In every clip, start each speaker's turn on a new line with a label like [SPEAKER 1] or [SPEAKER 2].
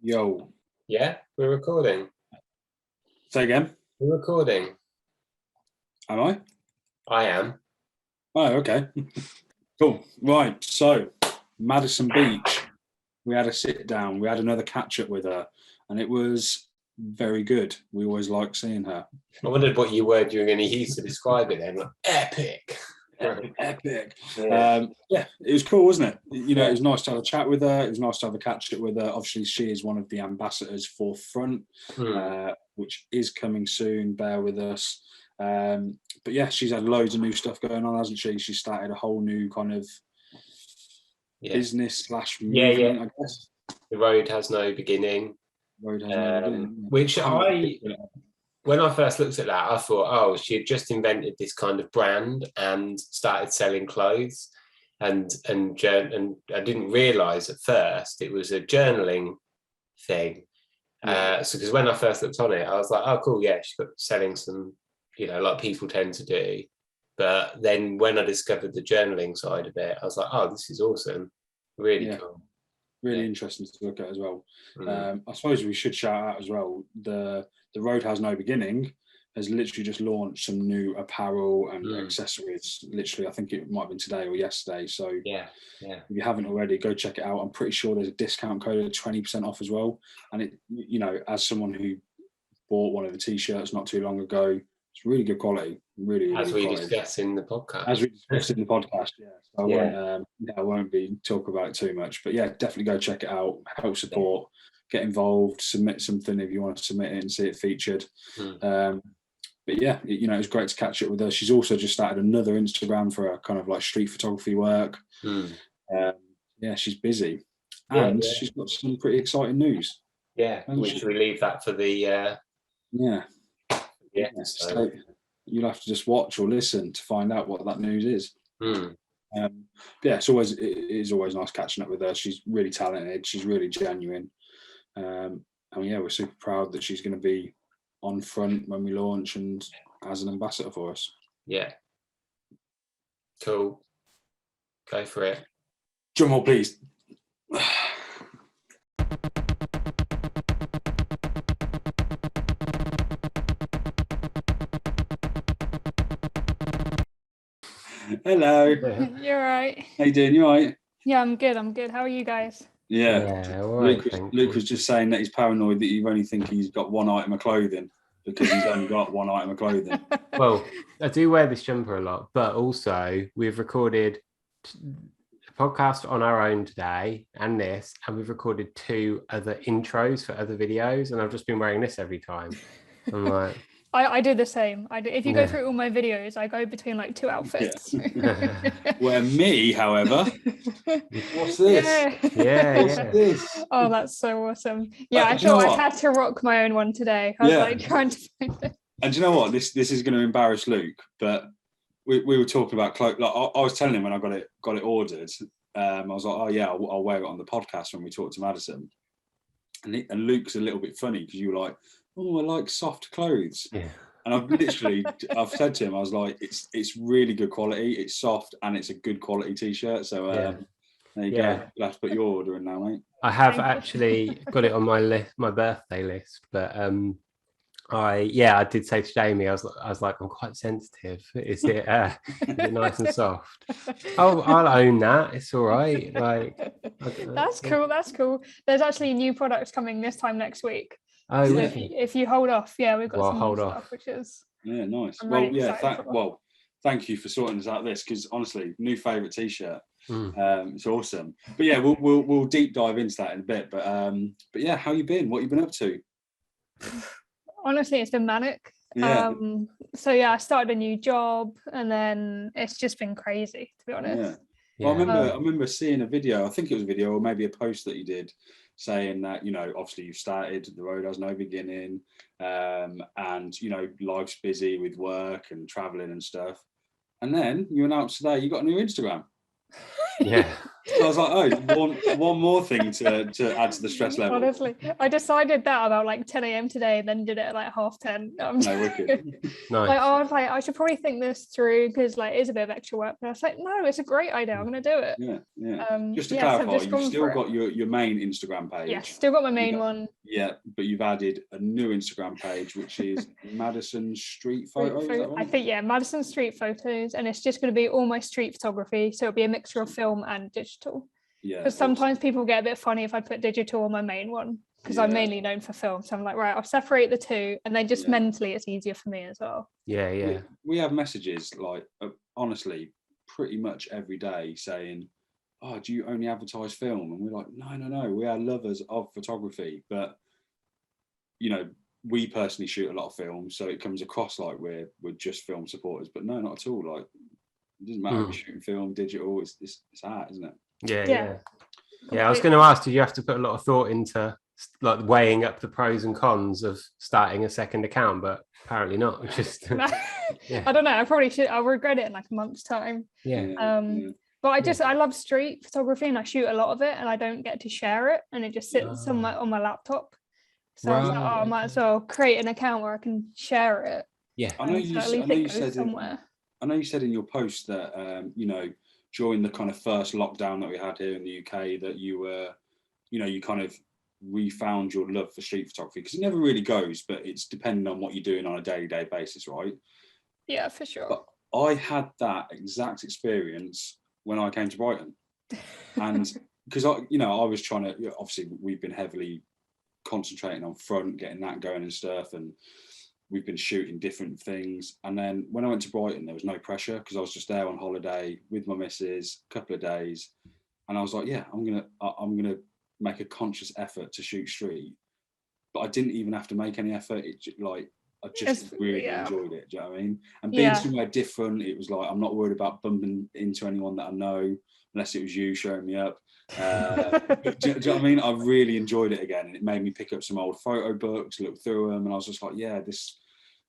[SPEAKER 1] Yo.
[SPEAKER 2] Yeah, we're recording.
[SPEAKER 1] Say again.
[SPEAKER 2] We're recording.
[SPEAKER 1] Am I?
[SPEAKER 2] I am.
[SPEAKER 1] Oh, okay. Cool. Right. So, Madison Beach. We had a sit down. We had another catch up with her, and it was very good. We always like seeing her.
[SPEAKER 2] I wondered what you were going to use to describe it then. Like, epic.
[SPEAKER 1] Epic.
[SPEAKER 2] Yeah.
[SPEAKER 1] It was cool, wasn't it? You know,
[SPEAKER 2] Yeah.
[SPEAKER 1] It was nice to have a chat with her. It was nice to have a catch up with her. Obviously, she is one of the ambassadors for Front, which is coming soon. Bear with us. But yeah, she's had loads of new stuff going on, hasn't she? She started a whole new kind of business / movement, I guess.
[SPEAKER 2] The road has no beginning.
[SPEAKER 1] Road has no beginning.
[SPEAKER 2] Which when I first looked at that, I thought, oh, she had just invented this kind of brand and started selling clothes. And I didn't realise at first it was a journaling thing. So because when I first looked on it, I was like, oh, cool, yeah, she's got selling some, like people tend to do. But then when I discovered the journaling side of it, I was like, oh, this is awesome. Really cool.
[SPEAKER 1] Really interesting to look at as well. I suppose we should shout out as well, the Road Has No Beginning has literally just launched some new apparel and accessories. Literally, I think it might have been today or yesterday. So if you haven't already, go check it out. I'm pretty sure there's a discount code of 20% off as well. And it, as someone who bought one of the t-shirts not too long ago, it's really good quality. Really
[SPEAKER 2] as
[SPEAKER 1] we
[SPEAKER 2] discussed in the podcast.
[SPEAKER 1] As we discussed in the podcast, So I won't be talk about it too much. But yeah, definitely go check it out. Help support. Get involved. Submit something if you want to submit it and see it featured. But yeah, it was great to catch up with her. She's also just started another Instagram for her kind of like street photography work. She's busy, and she's got some pretty exciting news.
[SPEAKER 2] Yeah, should we leave that for the?
[SPEAKER 1] So you'll have to just watch or listen to find out what that news is. It is always nice catching up with her. She's really talented. She's really genuine. We're super proud that she's going to be on Front when we launch and as an ambassador for us.
[SPEAKER 2] Yeah. Cool. Go for it.
[SPEAKER 1] Drum roll, please. Hello.
[SPEAKER 3] You're right.
[SPEAKER 1] How you doing? You all right?
[SPEAKER 3] Yeah, I'm good. How are you guys?
[SPEAKER 1] Luke was just saying that he's paranoid that you only think he's got one item of clothing because he's only got one item of clothing.
[SPEAKER 4] Well, I do wear this jumper a lot, but also we've recorded a podcast on our own today and we've recorded 2 other intros for other videos, and I've just been wearing this every time. I'm like...
[SPEAKER 3] I do the same. If you go through all my videos, I go between like 2 outfits.
[SPEAKER 1] Where me, however, what's this?
[SPEAKER 4] What's this?
[SPEAKER 3] Oh, that's so awesome. Yeah, I thought I had to rock my own one today. I was trying to find it. And
[SPEAKER 1] do you know what? This is going to embarrass Luke, but we were talking about clothes. Like I was telling him when I got it ordered. I was like, oh yeah, I'll wear it on the podcast when we talk to Madison. And Luke's a little bit funny because you were like, oh, I like soft clothes. Yeah. And I've said to him, I was like, it's really good quality. It's soft and it's a good quality t-shirt. So there you go. You'll have to put your order in now, mate.
[SPEAKER 4] I have actually got it on my list, my birthday list, but I did say to Jamie, I was like, I'm quite sensitive. Is it nice and soft? Oh, I'll own that. It's all right. Like
[SPEAKER 3] that's cool. There's actually new products coming this time next week.
[SPEAKER 4] Oh,
[SPEAKER 3] so
[SPEAKER 4] really?
[SPEAKER 3] if you hold off, we've got some new stuff, which is
[SPEAKER 1] nice.
[SPEAKER 3] Really
[SPEAKER 1] thank you for sorting us out this, because honestly, new favourite t-shirt. It's awesome. But yeah, we'll deep dive into that in a bit. But yeah, how you been? What you been up to?
[SPEAKER 3] Honestly, it's been manic. I started a new job, and then it's just been crazy, to be honest.
[SPEAKER 1] Well, I remember seeing a video. I think it was a video or maybe a post that you did, saying that obviously you've started, the road has no beginning, and life's busy with work and traveling and stuff. And then you announced today you got a new Instagram. So I was like, oh, one more thing to add to the stress level.
[SPEAKER 3] Honestly, I decided that about like 10 a.m. today, and then did it at like 10:30.
[SPEAKER 1] No, wicked.
[SPEAKER 4] Nice.
[SPEAKER 3] Like, I was like, I should probably think this through because like it's a bit of extra work. But I was like, no, it's a great idea. I'm going to do it.
[SPEAKER 1] Yeah. Just to
[SPEAKER 3] yeah, so I've
[SPEAKER 1] clarify,
[SPEAKER 3] just
[SPEAKER 1] you've
[SPEAKER 3] gone
[SPEAKER 1] still
[SPEAKER 3] for
[SPEAKER 1] got your main Instagram page.
[SPEAKER 3] Yes, still got my main one.
[SPEAKER 1] Yeah, but you've added a new Instagram page, which is Madison Street Photos. Is that right?
[SPEAKER 3] I think, yeah, Madison Street Photos, and it's just going to be all my street photography. So it'll be a mixture of film and digital.
[SPEAKER 1] Yeah.
[SPEAKER 3] Because sometimes people get a bit funny if I put digital on my main one, because I'm mainly known for film. So I'm like, right, I'll separate the two, and then just mentally it's easier for me as well.
[SPEAKER 4] Yeah.
[SPEAKER 1] We have messages like, honestly, pretty much every day saying, oh, do you only advertise film? And we're like, no, we are lovers of photography, but we personally shoot a lot of film, so it comes across like we're just film supporters, but no, not at all. Like, it doesn't matter if you're shooting film, digital, it's art, isn't it?
[SPEAKER 4] Yeah. I was going to ask, did you have to put a lot of thought into like weighing up the pros and cons of starting a second account? But apparently not. Just
[SPEAKER 3] I don't know. I probably should. I'll regret it in like a month's time. But I love street photography, and I shoot a lot of it, and I don't get to share it, and it just sits on my laptop. So I was like, I might as well create an account where I can share it.
[SPEAKER 4] Yeah,
[SPEAKER 1] I know you said in your post that during the kind of first lockdown that we had here in the UK, that you were, you kind of refound your love for street photography, because it never really goes, but it's dependent on what you're doing on a day-to-day basis, right?
[SPEAKER 3] Yeah, for sure.
[SPEAKER 1] But I had that exact experience when I came to Brighton, and because I was trying to, obviously we've been heavily concentrating on front, getting that going and stuff, and we've been shooting different things. And then when I went to Brighton, there was no pressure, because I was just there on holiday with my missus, a couple of days, and I was like, yeah, I'm gonna make a conscious effort to shoot street. But I didn't even have to make any effort. I just really enjoyed it. Do you know what I mean? And being somewhere different, it was like, I'm not worried about bumping into anyone that I know, unless it was you showing me up. Do you know what I mean? I really enjoyed it again, and it made me pick up some old photo books, look through them, and I was just like,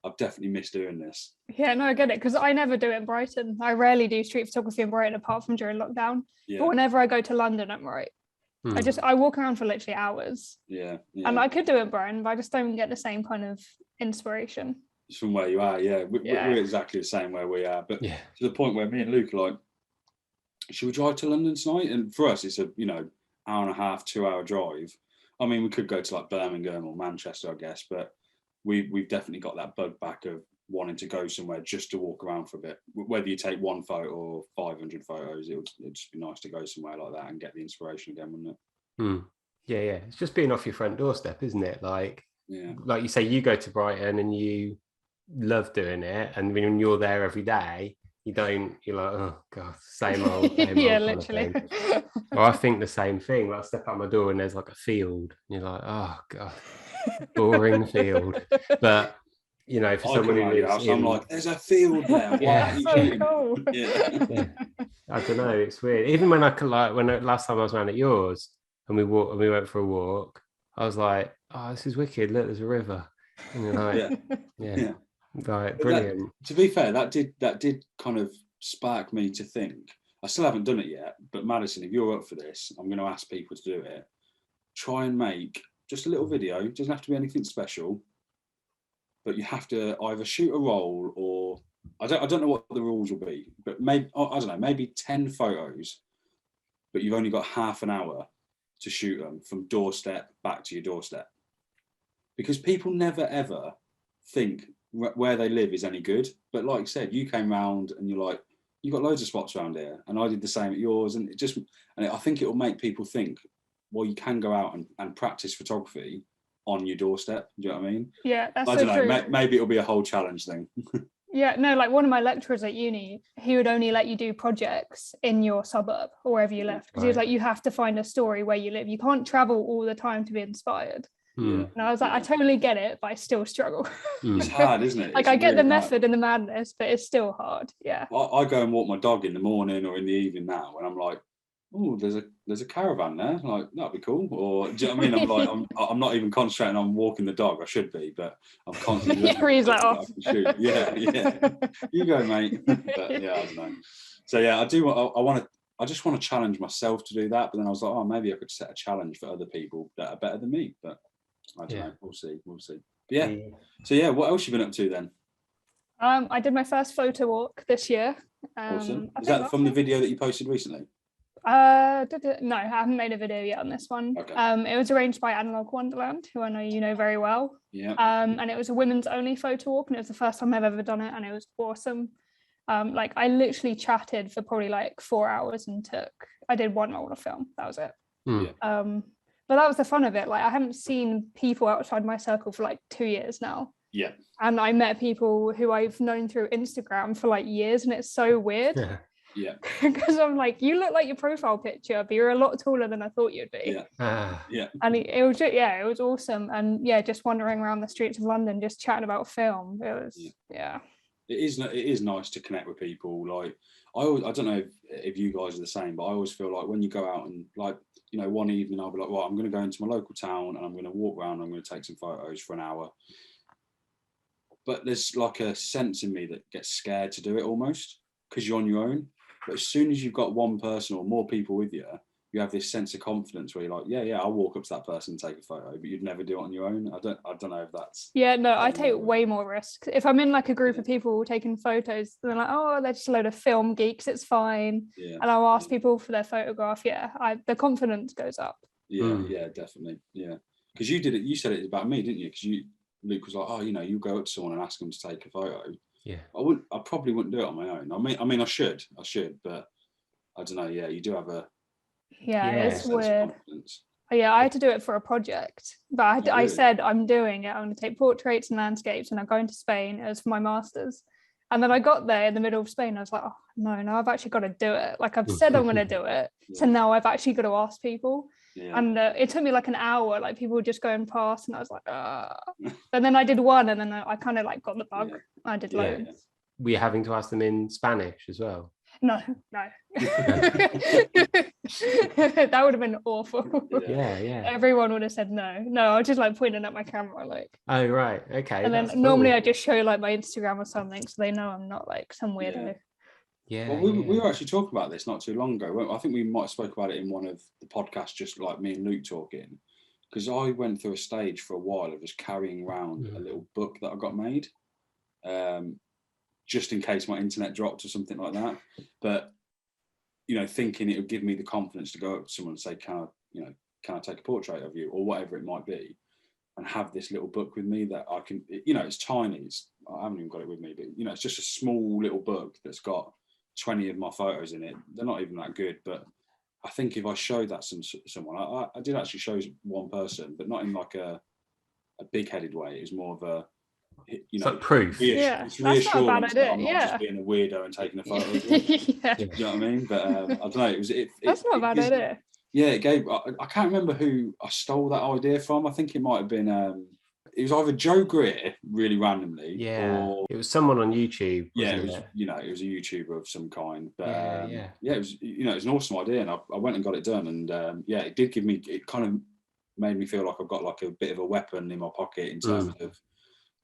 [SPEAKER 1] I've definitely missed doing this.
[SPEAKER 3] Yeah, no, I get it, because I never do it in Brighton. I rarely do street photography in Brighton apart from during lockdown. But whenever I go to London, I'm right. I walk around for literally hours.
[SPEAKER 1] Yeah.
[SPEAKER 3] And I could do it in Brighton, but I just don't get the same kind of inspiration.
[SPEAKER 1] It's from where you are, we're exactly the same where we are, but to the point where me and Luke are like, should we drive to London tonight? And for us, it's a hour and a half, 2 hour drive. I mean, we could go to like Birmingham or Manchester, I guess, but we've definitely got that bug back of wanting to go somewhere just to walk around for a bit. Whether you take one photo or 500 photos, it'd just be nice to go somewhere like that and get the inspiration again, wouldn't it?
[SPEAKER 4] Yeah. It's just being off your front doorstep, isn't it? Like you say, you go to Brighton and you love doing it, and when you're there every day, you're like, oh god, same old
[SPEAKER 3] literally.
[SPEAKER 4] Well, I think the same thing. Like, I step out my door and there's like a field, and you're like, oh god, boring field. But for someone who lives
[SPEAKER 1] I'm like, there's a field there.
[SPEAKER 3] So cool.
[SPEAKER 4] I don't know, it's weird. Even when last time I was around at yours and we went for a walk, I was like, oh, this is wicked, look, there's a river. And you're like, right, brilliant.
[SPEAKER 1] To be fair, that did kind of spark me to think. I still haven't done it yet, but Madison, if you're up for this, I'm going to ask people to do it. Try and make just a little video. It doesn't have to be anything special, but you have to either shoot a roll, or I don't know what the rules will be, but maybe, I don't know, maybe 10 photos, but you've only got half an hour to shoot them from doorstep back to your doorstep, because people never ever think where they live is any good. But like I said, you came round and you're like, you got loads of spots around here, and I did the same at yours, and I think it will make people think, well, you can go out and practice photography on your doorstep. Do you know what I mean?
[SPEAKER 3] Yeah, that's
[SPEAKER 1] I don't know. Maybe it'll be a whole challenge thing.
[SPEAKER 3] Yeah, no, like one of my lecturers at uni, he would only let you do projects in your suburb or wherever you left, because he was like, you have to find a story where you live. You can't travel all the time to be inspired. And I was like, I totally get it, but I still struggle.
[SPEAKER 1] It's hard, isn't it?
[SPEAKER 3] Like, I get the method and the madness, but it's still hard. Yeah.
[SPEAKER 1] I go and walk my dog in the morning or in the evening now, and I'm like, oh, there's a caravan there. Like, that'd be cool. Or do you know what I mean? I'm like, I'm not even concentrating on walking the dog. I should be, but I'm constantly.
[SPEAKER 3] He's like, oh.
[SPEAKER 1] Yeah. You go, mate. But yeah, I don't know. So yeah, I I just want to challenge myself to do that. But then I was like, oh, maybe I could set a challenge for other people that are better than me. But I don't know. We'll see. But yeah. So yeah, what else you been up to then?
[SPEAKER 3] I did my first photo walk this year.
[SPEAKER 1] Awesome. Is that from the video that you posted recently?
[SPEAKER 3] No, I haven't made a video yet on this one.
[SPEAKER 1] Okay.
[SPEAKER 3] It was arranged by Analog Wonderland, who I know you know very well.
[SPEAKER 1] Yeah.
[SPEAKER 3] And it was a women's only photo walk, and it was the first time I've ever done it, and it was awesome. Like I literally chatted for probably like 4 hours and I did one roll of film. That was it. But that was the fun of it. Like I haven't seen people outside my circle for like 2 years now.
[SPEAKER 1] Yeah.
[SPEAKER 3] And I met people who I've known through Instagram for like years, and it's so weird.
[SPEAKER 1] Yeah.
[SPEAKER 3] Because I'm like, you look like your profile picture, but you're a lot taller than I thought you'd be.
[SPEAKER 1] Yeah.
[SPEAKER 3] And it was just, it was awesome. And yeah, just wandering around the streets of London, just chatting about film. It was It
[SPEAKER 1] is nice to connect with people. Like I don't know if you guys are the same, but I always feel like when you go out and like, you know, one evening I'll be like, well, I'm going to go into my local town and I'm going to walk around and I'm going to take some photos for an hour. But there's like a sense in me that gets scared to do it almost because you're on your own. But as soon as you've got one person or more people with you, you have this sense of confidence where you're like, yeah, I'll walk up to that person and take a photo, but you'd never do it on your own. I don't know if that's...
[SPEAKER 3] Yeah, no, I take way more risks. If I'm in like a group of people taking photos, they're like, oh, they're just a load of film geeks, it's fine. Yeah. And I'll ask people for their photograph. The confidence goes up.
[SPEAKER 1] Yeah, definitely. Yeah. Because you said it about me, didn't you? Because Luke was like, oh, you know, you go up to someone and ask them to take a photo.
[SPEAKER 4] Yeah.
[SPEAKER 1] I probably wouldn't do it on my own. I mean, I should, but I don't know. Yeah, you do have a...
[SPEAKER 3] it's weird. I had to do it for a project, but I said I'm doing it. I'm going to take portraits and landscapes, and I'm going to Spain. It was for my master's, and then I got there in the middle of Spain. I was like, oh no, I've actually got to do it. Like I've said I'm going to do it, so now I've actually got to ask people. Yeah. And it took me like an hour. Like people were just going past, and I was like, and then I did one, and then I kind of like got the bug. I did loads. Yeah.
[SPEAKER 4] Were you having to ask them in Spanish as well?
[SPEAKER 3] No. That would have been awful.
[SPEAKER 4] Yeah.
[SPEAKER 3] Everyone would have said no. I was just like pointing at my camera, like.
[SPEAKER 4] Oh right, okay.
[SPEAKER 3] And then normally I just show like my Instagram or something, so they know I'm not like some weirdo.
[SPEAKER 4] Yeah.
[SPEAKER 1] Well, we were actually talking about this not too long ago. I think we might have spoke about it in one of the podcasts, just like me and Luke talking. Because I went through a stage for a while of just carrying around a little book that I got made. Just in case my internet dropped or something like that. But, you know, thinking it would give me the confidence to go up to someone and say, can I take a portrait of you or whatever it might be, and have this little book with me that I can, you know, it's tiny. I haven't even got it with me, but, you know, it's just a small little book that's got 20 of my photos in it. They're not even that good, but I think if I showed that to someone, I did actually show one person, but not in like a big-headed way. It was more of a, you know,
[SPEAKER 4] it's like proof.
[SPEAKER 3] That's not a bad idea.
[SPEAKER 1] I'm not just being a weirdo and taking a photo. Do you know what I mean? But I don't know.
[SPEAKER 3] That's not a bad idea.
[SPEAKER 1] Yeah, it gave. I can't remember who I stole that idea from. I think it might have been. It was either Joe Greer, really randomly.
[SPEAKER 4] Yeah. Or,
[SPEAKER 1] it
[SPEAKER 4] was someone on YouTube.
[SPEAKER 1] Yeah, it was. You know, it was a YouTuber of some kind. But it was. You know, it was an awesome idea, and I went and got it done, and it did give me. It kind of made me feel like I've got like a bit of a weapon in my pocket in terms of.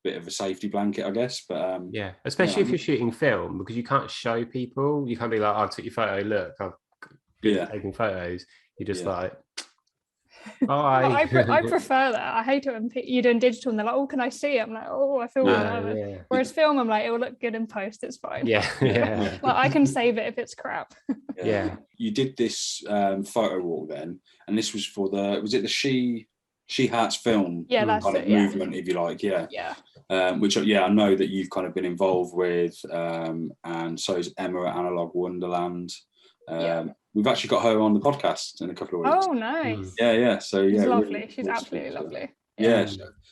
[SPEAKER 1] Bit of a safety blanket, I guess, but
[SPEAKER 4] especially if you're shooting film, because you can't show people. You can't be like, I took your photo, look, I've been taking photos. You're just like, bye.
[SPEAKER 3] I prefer that. I hate it when you're doing digital and they're like, oh, can I see it? I'm like, oh, I feel nervous. Whereas film, I'm like, it will look good in post, it's fine. Like I can save it if it's crap.
[SPEAKER 1] You did this photo walk then, and this was for was it the She Hearts film kind of movement, if you like, which I know that you've kind of been involved with, and so is Emma at Analog Wonderland. We've actually got her on the podcast in a couple of weeks.
[SPEAKER 3] Oh, nice.
[SPEAKER 1] Yeah. So
[SPEAKER 3] she's lovely. She's absolutely lovely.
[SPEAKER 1] Yeah.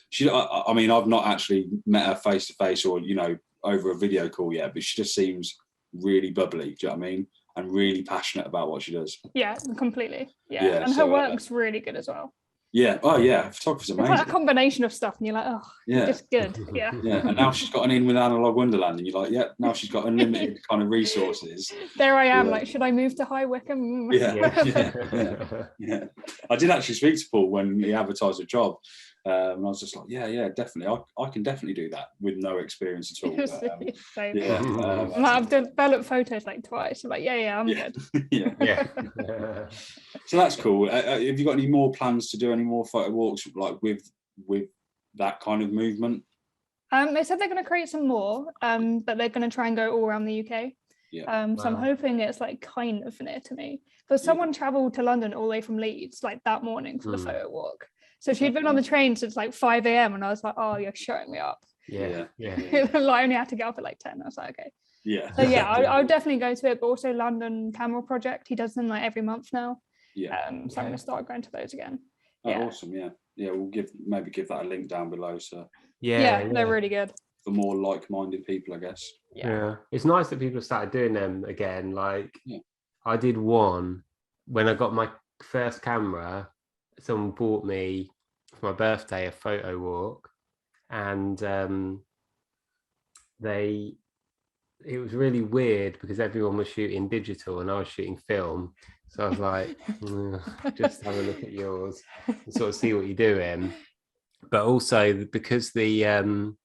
[SPEAKER 1] She. I mean, I've not actually met her face to face or over a video call yet, but she just seems really bubbly. Do you know what I mean? And really passionate about what she does.
[SPEAKER 3] Yeah, completely. Yeah, and her work's really good as well.
[SPEAKER 1] Yeah. Oh, yeah. Photography's amazing.
[SPEAKER 3] It's like a combination of stuff, and you're like, oh, just good. Yeah.
[SPEAKER 1] And now she's got an in with Analog Wonderland, and you're like, now she's got unlimited kind of resources.
[SPEAKER 3] There I am, like, should I move to High Wycombe?
[SPEAKER 1] Yeah. I did actually speak to Paul when he advertised a job, And I was just like, yeah, definitely. I can definitely do that with no experience at all. But,
[SPEAKER 3] I've developed photos like twice. I'm like, I'm good.
[SPEAKER 1] Yeah. So that's cool. Have you got any more plans to do any more photo walks like with that kind of movement?
[SPEAKER 3] They said they're going to create some more, but they're going to try and go all around the UK. So I'm hoping it's like kind of near to me. But someone travelled to London all the way from Leeds like that morning for the photo walk. So she'd been on the train since like 5 a.m. and I was like, oh, you're showing me up.
[SPEAKER 4] Yeah.
[SPEAKER 3] I only had to get up at like 10. I was like, okay. So I'll definitely go to it. But also London Camera Project. He does them like every month now. So I'm going to start going to those again.
[SPEAKER 1] Awesome. We'll give that a link down below. So
[SPEAKER 3] they're really good
[SPEAKER 1] for more like-minded people, I guess.
[SPEAKER 4] It's nice that people started doing them again. Like I did one when I got my first camera. Someone bought me for my birthday a photo walk, and it was really weird because everyone was shooting digital and I was shooting film. So I was like, just have a look at yours and sort of see what you're doing. But also because the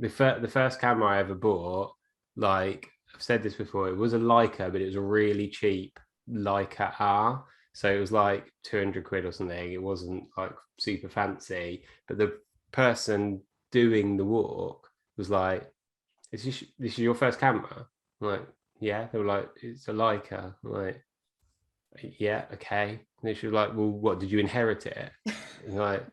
[SPEAKER 4] first camera I ever bought, like I've said this before, it was a Leica, but it was a really cheap Leica R. So it was like 200 quid or something. It wasn't like super fancy. But the person doing the walk was like, this is your first camera? I'm like, yeah. They were like, it's a Leica. I'm like, yeah, okay. And she was like, well, what, did you inherit it? And like,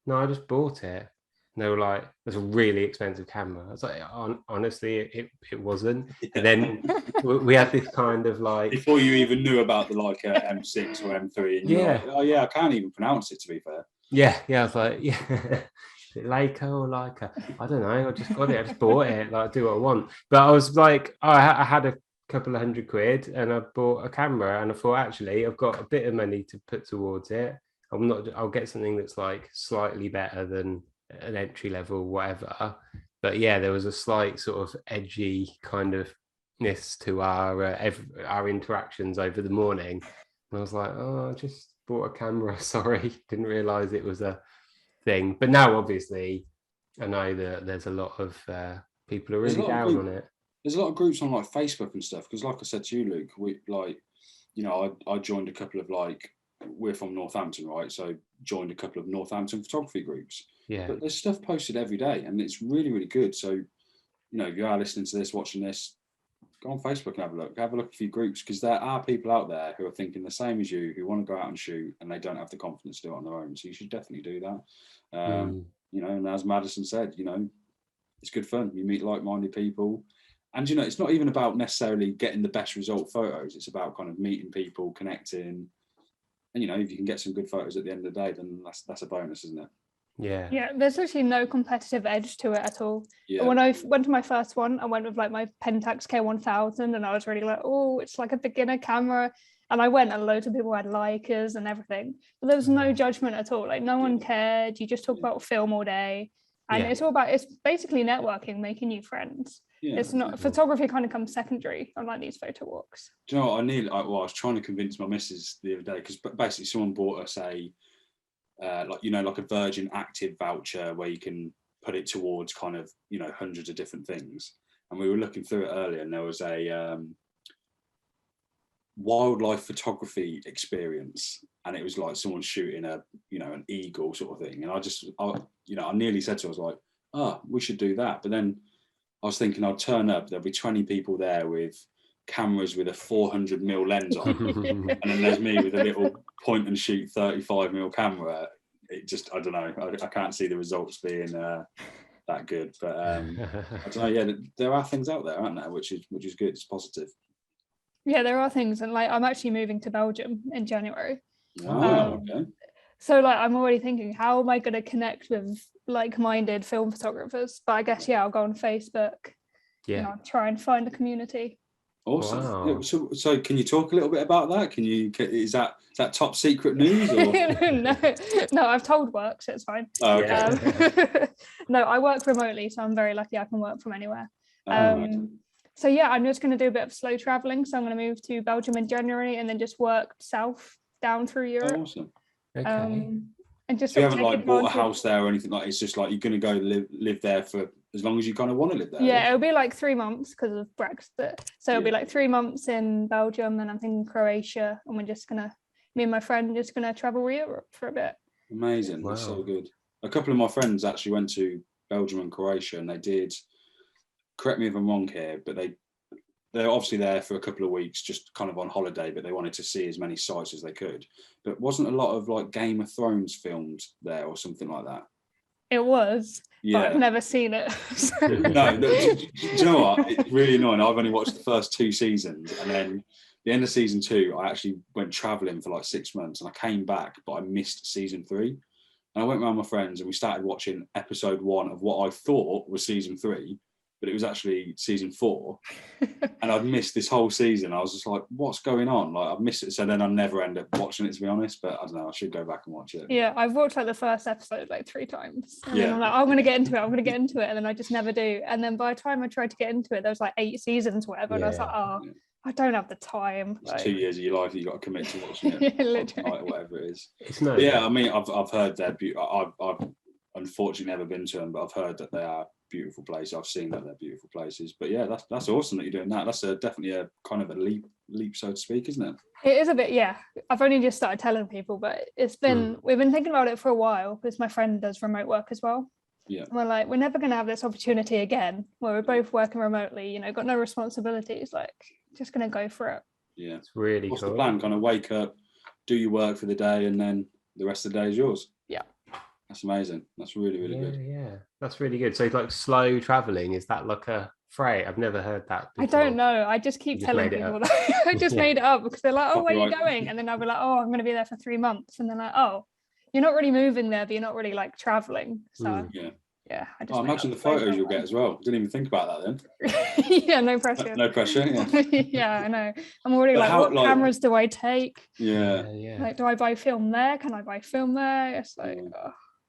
[SPEAKER 4] no, I just bought it. And they were like, that's a really expensive camera. I was like, honestly, it wasn't. And then we had this kind of like...
[SPEAKER 1] Before you even knew about the Leica M6 or M3, and you're like, oh yeah, I can't even pronounce it, to be fair.
[SPEAKER 4] Yeah, I was like, is it Leica or Leica? I don't know, I just got it, I just bought it, like, do what I want. But I was like, I had a couple of £100 and I bought a camera, and I thought, actually, I've got a bit of money to put towards it. I'll get something that's like slightly better than an entry level, whatever. But yeah, there was a slight sort of edgy kind of ness to our interactions over the morning. And I was like, oh, I just bought a camera, sorry, didn't realize it was a thing. But now obviously I know that there's a lot of people are really down on it.
[SPEAKER 1] There's a lot of groups on like Facebook and stuff, because like I said to you, Luke, we like, I joined a couple of like, we're from Northampton, right? So joined a couple of Northampton photography groups. Yeah. But there's stuff posted every day and it's really, really good. So, if you are listening to this, watching this, go on Facebook and have a look. Have a look at a few groups, because there are people out there who are thinking the same as you, who want to go out and shoot and they don't have the confidence to do it on their own. So you should definitely do that. And as Madison said, it's good fun. You meet like-minded people. And, it's not even about necessarily getting the best result photos. It's about kind of meeting people, connecting. And, if you can get some good photos at the end of the day, then that's a bonus, isn't it?
[SPEAKER 3] Yeah, there's literally no competitive edge to it at all. When I went to my first one, I went with like my Pentax K1000 and I was really like, oh, it's like a beginner camera. And I went and loads of people had Leicas and everything. But there was no judgment at all. Like no one cared. You just talk about film all day. And it's basically networking, making new friends. It's not, photography kind of comes secondary on like these photo walks.
[SPEAKER 1] Do you know what I was trying to convince my missus the other day, because basically someone bought us like a Virgin Active voucher where you can put it towards kind of hundreds of different things. And we were looking through it earlier, and there was a wildlife photography experience, and it was like someone shooting an eagle sort of thing. And I nearly said to her, I was like, oh, we should do that. But then I was thinking I'd turn up, there'll be 20 people there with cameras with a 400mm lens on, and then there's me with a little point and shoot 35mm camera. It just, I don't know, I can't see the results being that good. But I don't know. Yeah, there are things out there, aren't there, which is good. It's positive.
[SPEAKER 3] Yeah, there are things, and like I'm actually moving to Belgium in January.
[SPEAKER 1] Okay.
[SPEAKER 3] So like I'm already thinking, how am I going to connect with like-minded film photographers? But I guess I'll go on Facebook. Try and find a community.
[SPEAKER 1] Awesome. Wow. So can you talk a little bit about that? Is that top secret news? Or?
[SPEAKER 3] No, I've told work, so it's fine.
[SPEAKER 1] Oh, okay.
[SPEAKER 3] No, I work remotely, so I'm very lucky I can work from anywhere. So I'm just going to do a bit of slow traveling. So I'm going to move to Belgium in January and then just work south down through Europe.
[SPEAKER 1] Awesome.
[SPEAKER 4] Okay.
[SPEAKER 3] and just
[SPEAKER 1] So you
[SPEAKER 3] sort of
[SPEAKER 1] haven't
[SPEAKER 3] take
[SPEAKER 1] like bought a
[SPEAKER 3] advantage.
[SPEAKER 1] house there or anything like. It's just like you're going to go live there for as long as you kind of want to live there.
[SPEAKER 3] Yeah, it'll be like 3 months because of Brexit. So it'll be
[SPEAKER 1] Yeah.
[SPEAKER 3] like 3 months in Belgium, and I'm thinking Croatia, and me and my friend are just gonna travel Europe for a bit.
[SPEAKER 1] Amazing.
[SPEAKER 4] Wow.
[SPEAKER 1] That's so good. A couple of my friends actually went to Belgium and Croatia, and they did, correct me if I'm wrong here, but they're obviously there for a couple of weeks just kind of on holiday, but they wanted to see as many sites as they could. But wasn't a lot of like Game of Thrones filmed there or something like that?
[SPEAKER 3] It was, but I've never seen it.
[SPEAKER 1] No, do you know what? It's really annoying. I've only watched the first 2 seasons, and then the end of season 2, I actually went traveling for like 6 months, and I came back, but I missed season 3. And I went around with my friends, and we started watching episode 1 of what I thought was season 3, but it was actually season 4. And I'd missed this whole season. I was just like, what's going on? Like, I've missed it. So then I never end up watching it, to be honest. But I don't know, I should go back and watch it.
[SPEAKER 3] Yeah, I've watched like the first episode like 3 times. And
[SPEAKER 1] Yeah.
[SPEAKER 3] then I'm like, oh, I'm going to get into it. And then I just never do. And then by the time I tried to get into it, there was like 8 seasons, whatever. And I was like, oh, I don't have the time.
[SPEAKER 1] It's 2 years of your life that you've got to commit to watching it.
[SPEAKER 3] Yeah, literally.
[SPEAKER 1] Or whatever it is.
[SPEAKER 4] It's no.
[SPEAKER 1] But yeah, I mean, I've heard they're beautiful. I've unfortunately never been to them, but I've heard that they are beautiful places. I've seen that they're beautiful places. But yeah, that's awesome that you're doing that. That's definitely a kind of a leap, so to speak, isn't it?
[SPEAKER 3] It is a bit, yeah. I've only just started telling people, but we've been thinking about it for a while because my friend does remote work as well.
[SPEAKER 1] Yeah.
[SPEAKER 3] And we're like, we're never going to have this opportunity again where we're both working remotely, got no responsibilities, like just going to go for it.
[SPEAKER 1] Yeah.
[SPEAKER 4] It's really
[SPEAKER 1] What's
[SPEAKER 4] cool.
[SPEAKER 1] the plan? Kind of wake up, do your work for the day, and then the rest of the day is yours.
[SPEAKER 3] Yeah.
[SPEAKER 1] That's amazing. That's really, really good.
[SPEAKER 4] Yeah, that's really good. So like slow traveling, is that like a phrase? I've never heard that before.
[SPEAKER 3] I don't know. I just keep telling people that. I just made it up because they're like, oh, where are you going? And then I'll be like, oh, I'm going to be there for 3 months. And they're like, oh, you're not really moving there, but you're not really like traveling. So yeah. I just
[SPEAKER 1] imagine the photos you'll get as well. Didn't even think about that then.
[SPEAKER 3] Yeah, no pressure.
[SPEAKER 1] No pressure. Yeah.
[SPEAKER 3] Yeah, I know. I'm already like, what cameras do I take?
[SPEAKER 1] Yeah.
[SPEAKER 3] Like, do I buy film there? Can I buy film there? It's like,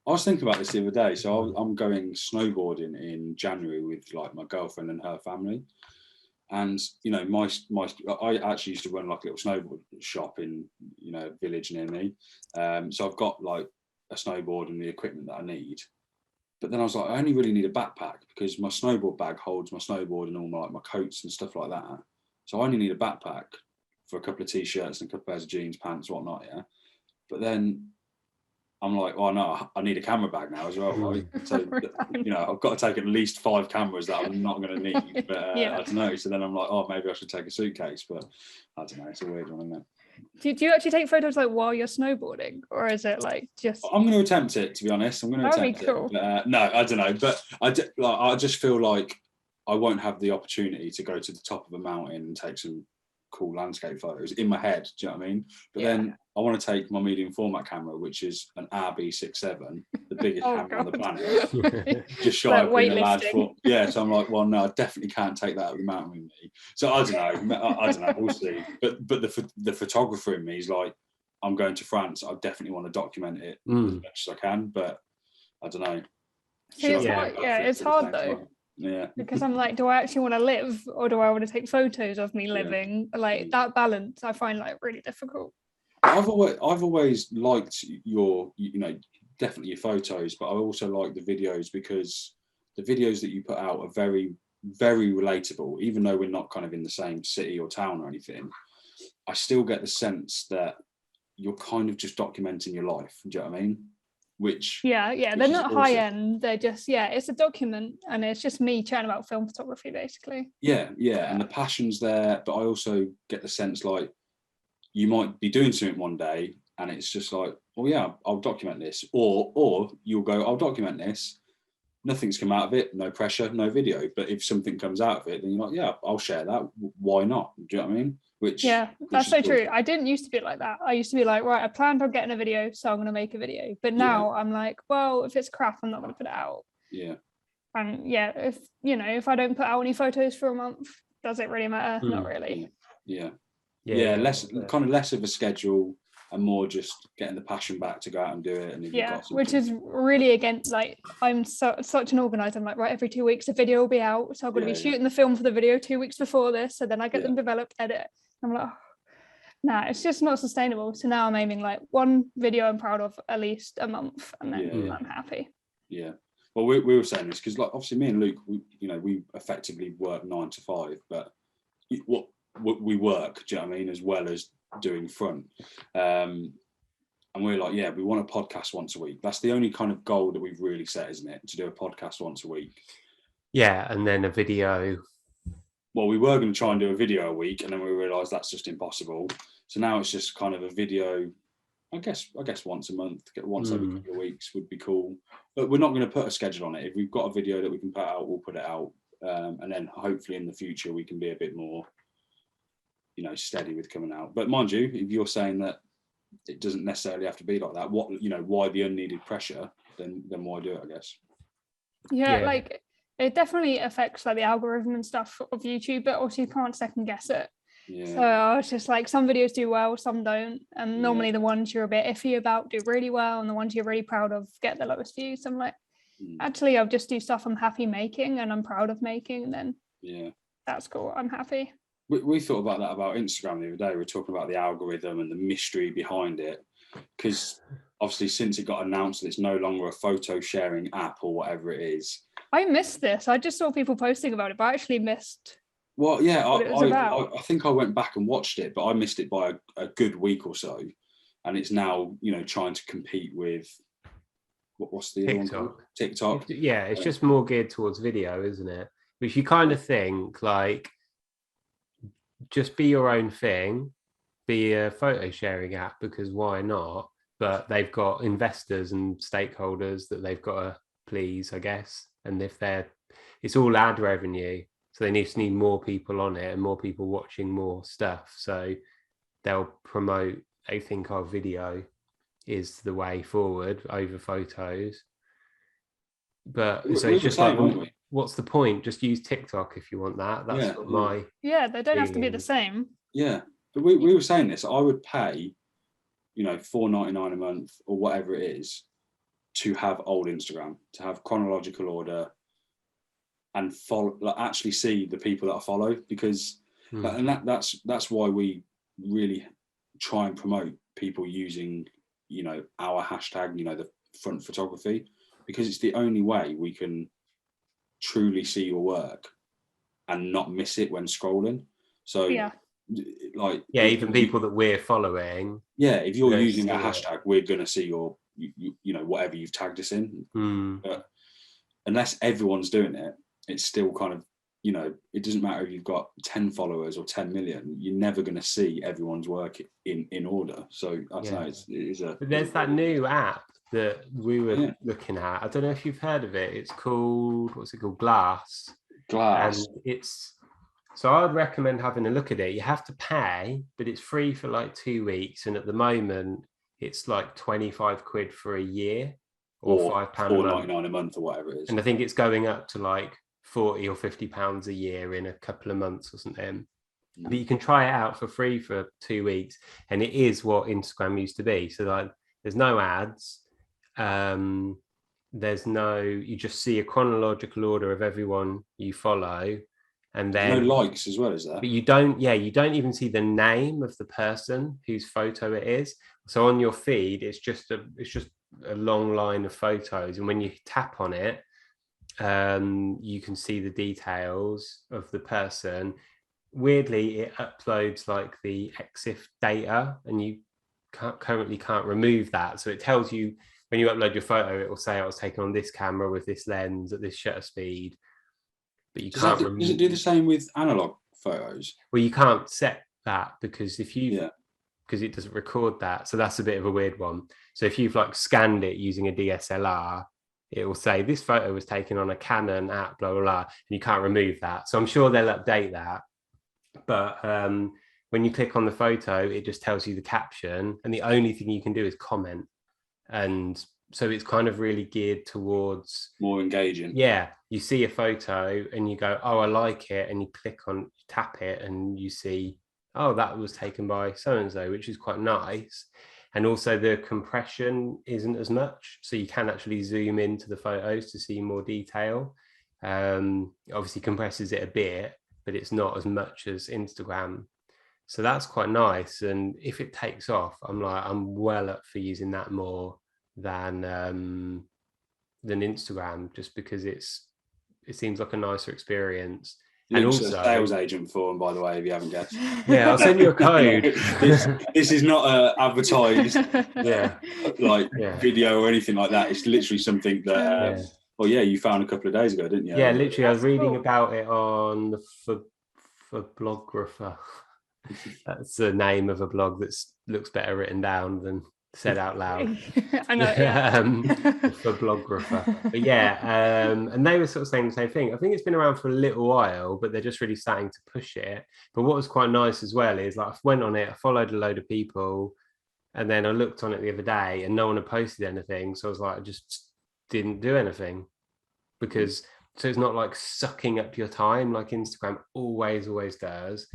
[SPEAKER 1] I was thinking about this the other day. So I'm going snowboarding in January with like my girlfriend and her family. And I actually used to run like a little snowboard shop in a village near me. So I've got like a snowboard and the equipment that I need. But then I was like, I only really need a backpack because my snowboard bag holds my snowboard and all my coats and stuff like that. So I only need a backpack for a couple of t-shirts and a couple of pairs of jeans, pants, whatnot. Yeah. But then I'm like, oh no, I need a camera bag now as well. Right? So I've got to take at least 5 cameras that I'm not going to need. But I don't know. So then I'm like, oh, maybe I should take a suitcase. But I don't know. It's a weird one, isn't it?
[SPEAKER 3] Do you actually take photos like while you're snowboarding, or is it like just?
[SPEAKER 1] I'm going to attempt it, to be honest. I'm going to attempt it. But, no, I don't know. But I just feel like I won't have the opportunity to go to the top of a mountain and take some cool landscape photos in my head. Do you know what I mean? But then I want to take my medium format camera, which is an RB67, the biggest camera on the planet, just shy of being a lad for. Yeah, so I'm like, well, no, I definitely can't take that up the mountain with me. So I don't know. I don't know. We'll see. But the photographer in me is like, I'm going to France. I definitely want to document it as much as I can. But I don't know.
[SPEAKER 3] It's hard though.
[SPEAKER 1] Yeah,
[SPEAKER 3] because I'm like, do I actually want to live, or do I want to take photos of me living? Like that balance I find like really difficult.
[SPEAKER 1] I've always liked your definitely your photos, but I also like the videos because the videos that you put out are very, very relatable. Even though we're not kind of in the same city or town or anything, I still get the sense that you're kind of just documenting your life. Do you know what I mean? Which they're not high end, they're just it's a document, and it's just me chatting about film photography basically. And the passion's there, but I also get the sense like you might be doing something one day and it's just like, oh yeah, I'll document this, or you'll go, I'll document this, nothing's come out of it, no pressure, no video, but if something comes out of it, then you're like, yeah, I'll share that, why not? Do you know what I mean? That's so true. I didn't used to be like that. I used to be like, right, I planned on getting a video, so I'm going to make a video. But now I'm like, well, if it's crap, I'm not going to put it out. Yeah. And if I don't put out any photos for a month, does it really matter? Not really. Less of a schedule and more just getting the passion back to go out and do it. And which is really against, like, I'm such an organizer. I'm like, right, every 2 weeks a video will be out, so I'm going to be shooting the film for the video 2 weeks before this, so then I get them developed, edit. I'm like,
[SPEAKER 3] Nah, it's just not sustainable. So now I'm aiming like one video I'm proud of at least a month, and then I'm happy.
[SPEAKER 1] Yeah. Well, we were saying this because, like, obviously, me and Luke, we effectively work 9 to 5, but what we work, do you know what I mean, as well as doing front. And we're like, we want a podcast once a week. That's the only kind of goal that we've really set, isn't it? To do a podcast once a week.
[SPEAKER 4] Yeah, and then a video.
[SPEAKER 1] Well, we were going to try and do a video a week, and then we realised that's just impossible. So now it's just kind of a video. I guess once a month, once every couple of weeks would be cool. But we're not going to put a schedule on it. If we've got a video that we can put out, we'll put it out, and then hopefully in the future we can be a bit more, steady with coming out. But mind you, if you're saying that it doesn't necessarily have to be like that, why the unneeded pressure? Then why do it? I guess.
[SPEAKER 3] Yeah, like it definitely affects like the algorithm and stuff of YouTube, but also you can't second guess it. Yeah. So I was just like, some videos do well, some don't, and normally the ones you're a bit iffy about do really well, and the ones you're really proud of get the lowest views. I'm like, actually, I'll just do stuff I'm happy making and I'm proud of making, and then that's cool. I'm happy.
[SPEAKER 1] We thought about that about Instagram the other day. We were talking about the algorithm and the mystery behind it, because obviously since it got announced that it's no longer a photo sharing app or whatever it is.
[SPEAKER 3] I missed this. I just saw people posting about it, but I actually missed.
[SPEAKER 1] Well, yeah, I think I went back and watched it, but I missed it by a good week or so, and it's now trying to compete with what's the other one? TikTok.
[SPEAKER 4] Yeah, it's just more geared towards video, isn't it? Which you kind of think like, just be your own thing, be a photo sharing app, because why not? But they've got investors and stakeholders that they've got to please, I guess, and it's all ad revenue. So they just need more people on it and more people watching more stuff. So they'll promote, they think our video is the way forward over photos. But so it's just like, what's the point? Just use TikTok if you want that. That's my...
[SPEAKER 3] Yeah, they don't have to be the same.
[SPEAKER 1] Yeah, but we were saying this. I would pay, $4.99 a month or whatever it is to have old Instagram, to have chronological order, and follow, actually see the people that I follow, because and that's why we really try and promote people using our hashtag, the front photography, because it's the only way we can truly see your work and not miss it when scrolling. So
[SPEAKER 4] even people that we're following,
[SPEAKER 1] if you're using a hashtag, we're gonna see your whatever you've tagged us in. But unless everyone's doing it, it's still kind of, it doesn't matter if you've got 10 followers or 10 million, you're never going to see everyone's work in order. So I don't know, it is a...
[SPEAKER 4] But there's that new app that we were looking at. I don't know if you've heard of it. It's called, what's it called? Glass. And so I'd recommend having a look at it. You have to pay, but it's free for like 2 weeks. And at the moment, it's like 25 quid for a year, or £5
[SPEAKER 1] $4.99 a month or whatever it is.
[SPEAKER 4] And I think it's going up to like 40 or 50 pounds a year in a couple of months or something. But you can try it out for free for 2 weeks, and it is what Instagram used to be. So like, there's no ads, you just see a chronological order of everyone you follow, and then
[SPEAKER 1] no likes as well as that.
[SPEAKER 4] But you don't even see the name of the person whose photo it is. So on your feed, it's just a long line of photos, and when you tap on it, you can see the details of the person. Weirdly, it uploads like the EXIF data, and you currently can't remove that. So it tells you when you upload your photo, it will say I was taken on this camera with this lens at this shutter speed, but you can't remove.
[SPEAKER 1] Does it do the same with analog photos?
[SPEAKER 4] Well, you can't set that, because because it doesn't record that. So that's a bit of a weird one. So if you've like scanned it using a DSLR, it will say this photo was taken on a Canon at blah, blah, blah, and you can't remove that. So I'm sure they'll update that. But when you click on the photo, it just tells you the caption, and the only thing you can do is comment. And so it's kind of really geared towards
[SPEAKER 1] more engaging.
[SPEAKER 4] Yeah, you see a photo and you go, oh, I like it, and you tap it, and you see, oh, that was taken by so-and-so, which is quite nice. And also the compression isn't as much, so you can actually zoom into the photos to see more detail. Obviously compresses it a bit, but it's not as much as Instagram. So that's quite nice. And if it takes off, I'm well up for using that more than Instagram, just because it seems like a nicer experience.
[SPEAKER 1] Luke's
[SPEAKER 4] and also
[SPEAKER 1] a sales agent for them, by the way, if you haven't guessed.
[SPEAKER 4] Yeah, I'll send you a code.
[SPEAKER 1] this is not a advertised video or anything like that. It's literally something that you found a couple of days ago, didn't you?
[SPEAKER 4] Yeah, literally. I was reading about it on the Blographer. That's the name of a blog that looks better written down than said out loud.
[SPEAKER 3] I know, yeah.
[SPEAKER 4] For Blographer. But yeah, and they were sort of saying the same thing. I think it's been around for a little while, but they're just really starting to push it. But what was quite nice as well is, like, I went on it, I followed a load of people, and then I looked on it the other day and no one had posted anything. So I was like, I just didn't do anything, because so it's not like sucking up your time like Instagram always does.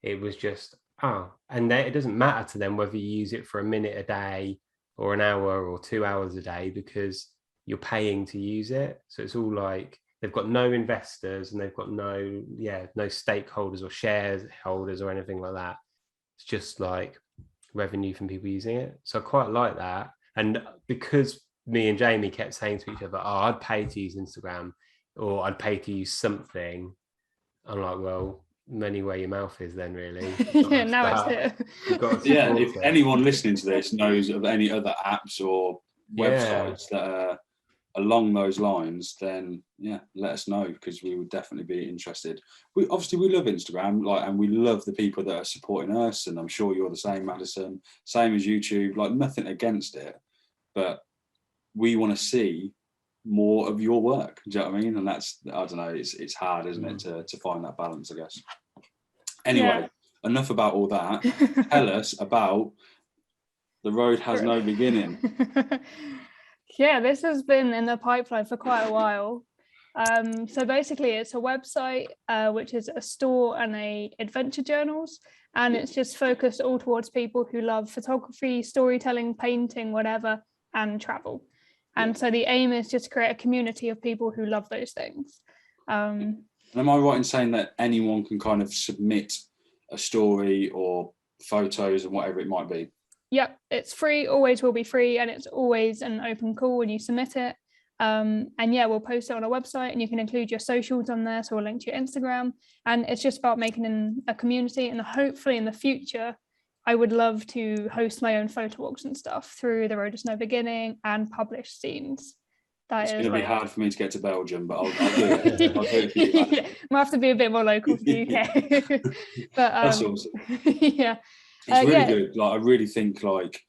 [SPEAKER 4] It was just, and it doesn't matter to them whether you use it for a minute a day or an hour or 2 hours a day, because you're paying to use it. So it's all like, they've got no investors and they've got no stakeholders or shareholders or anything like that. It's just like revenue from people using it. So I quite like that. And because me and Jamie kept saying to each other, I'd pay to use Instagram, or I'd pay to use something, I'm like, well, money where your mouth is then, really.
[SPEAKER 3] Now it's
[SPEAKER 1] here. If anyone listening to this knows of any other apps or websites that are along those lines, then let us know, because we would definitely be interested. We love Instagram, and we love the people that are supporting us, and I'm sure you're the same, Madison, same as YouTube, like nothing against it, but we want to see more of your work. Do you know what I mean? And that's, I don't know, it's hard, isn't it, to find that balance, I guess. Anyway, enough about all that. Tell us about The Road Has No Beginning.
[SPEAKER 3] Yeah, this has been in the pipeline for quite a while. So basically it's a website which is a store and a adventure journals, and it's just focused all towards people who love photography, storytelling, painting, whatever, and travel. And so the aim is just to create a community of people who love those things.
[SPEAKER 1] And am I right in saying that anyone can kind of submit a story or photos and whatever it might be?
[SPEAKER 3] Yep, it's free, always will be free, and it's always an open call when you submit it. And we'll post it on our website, and you can include your socials on there, so we'll link to your Instagram. And it's just about making a community, and hopefully in the future I would love to host my own photo walks and stuff through The Road Has No Beginning and publish scenes.
[SPEAKER 1] It's going to be hard for me to get to Belgium, but I'll do it. I'll do it for you.
[SPEAKER 3] Might have to be a bit more local to the UK. But
[SPEAKER 1] that's awesome.
[SPEAKER 3] Yeah.
[SPEAKER 1] It's really good. Like, I really think, like,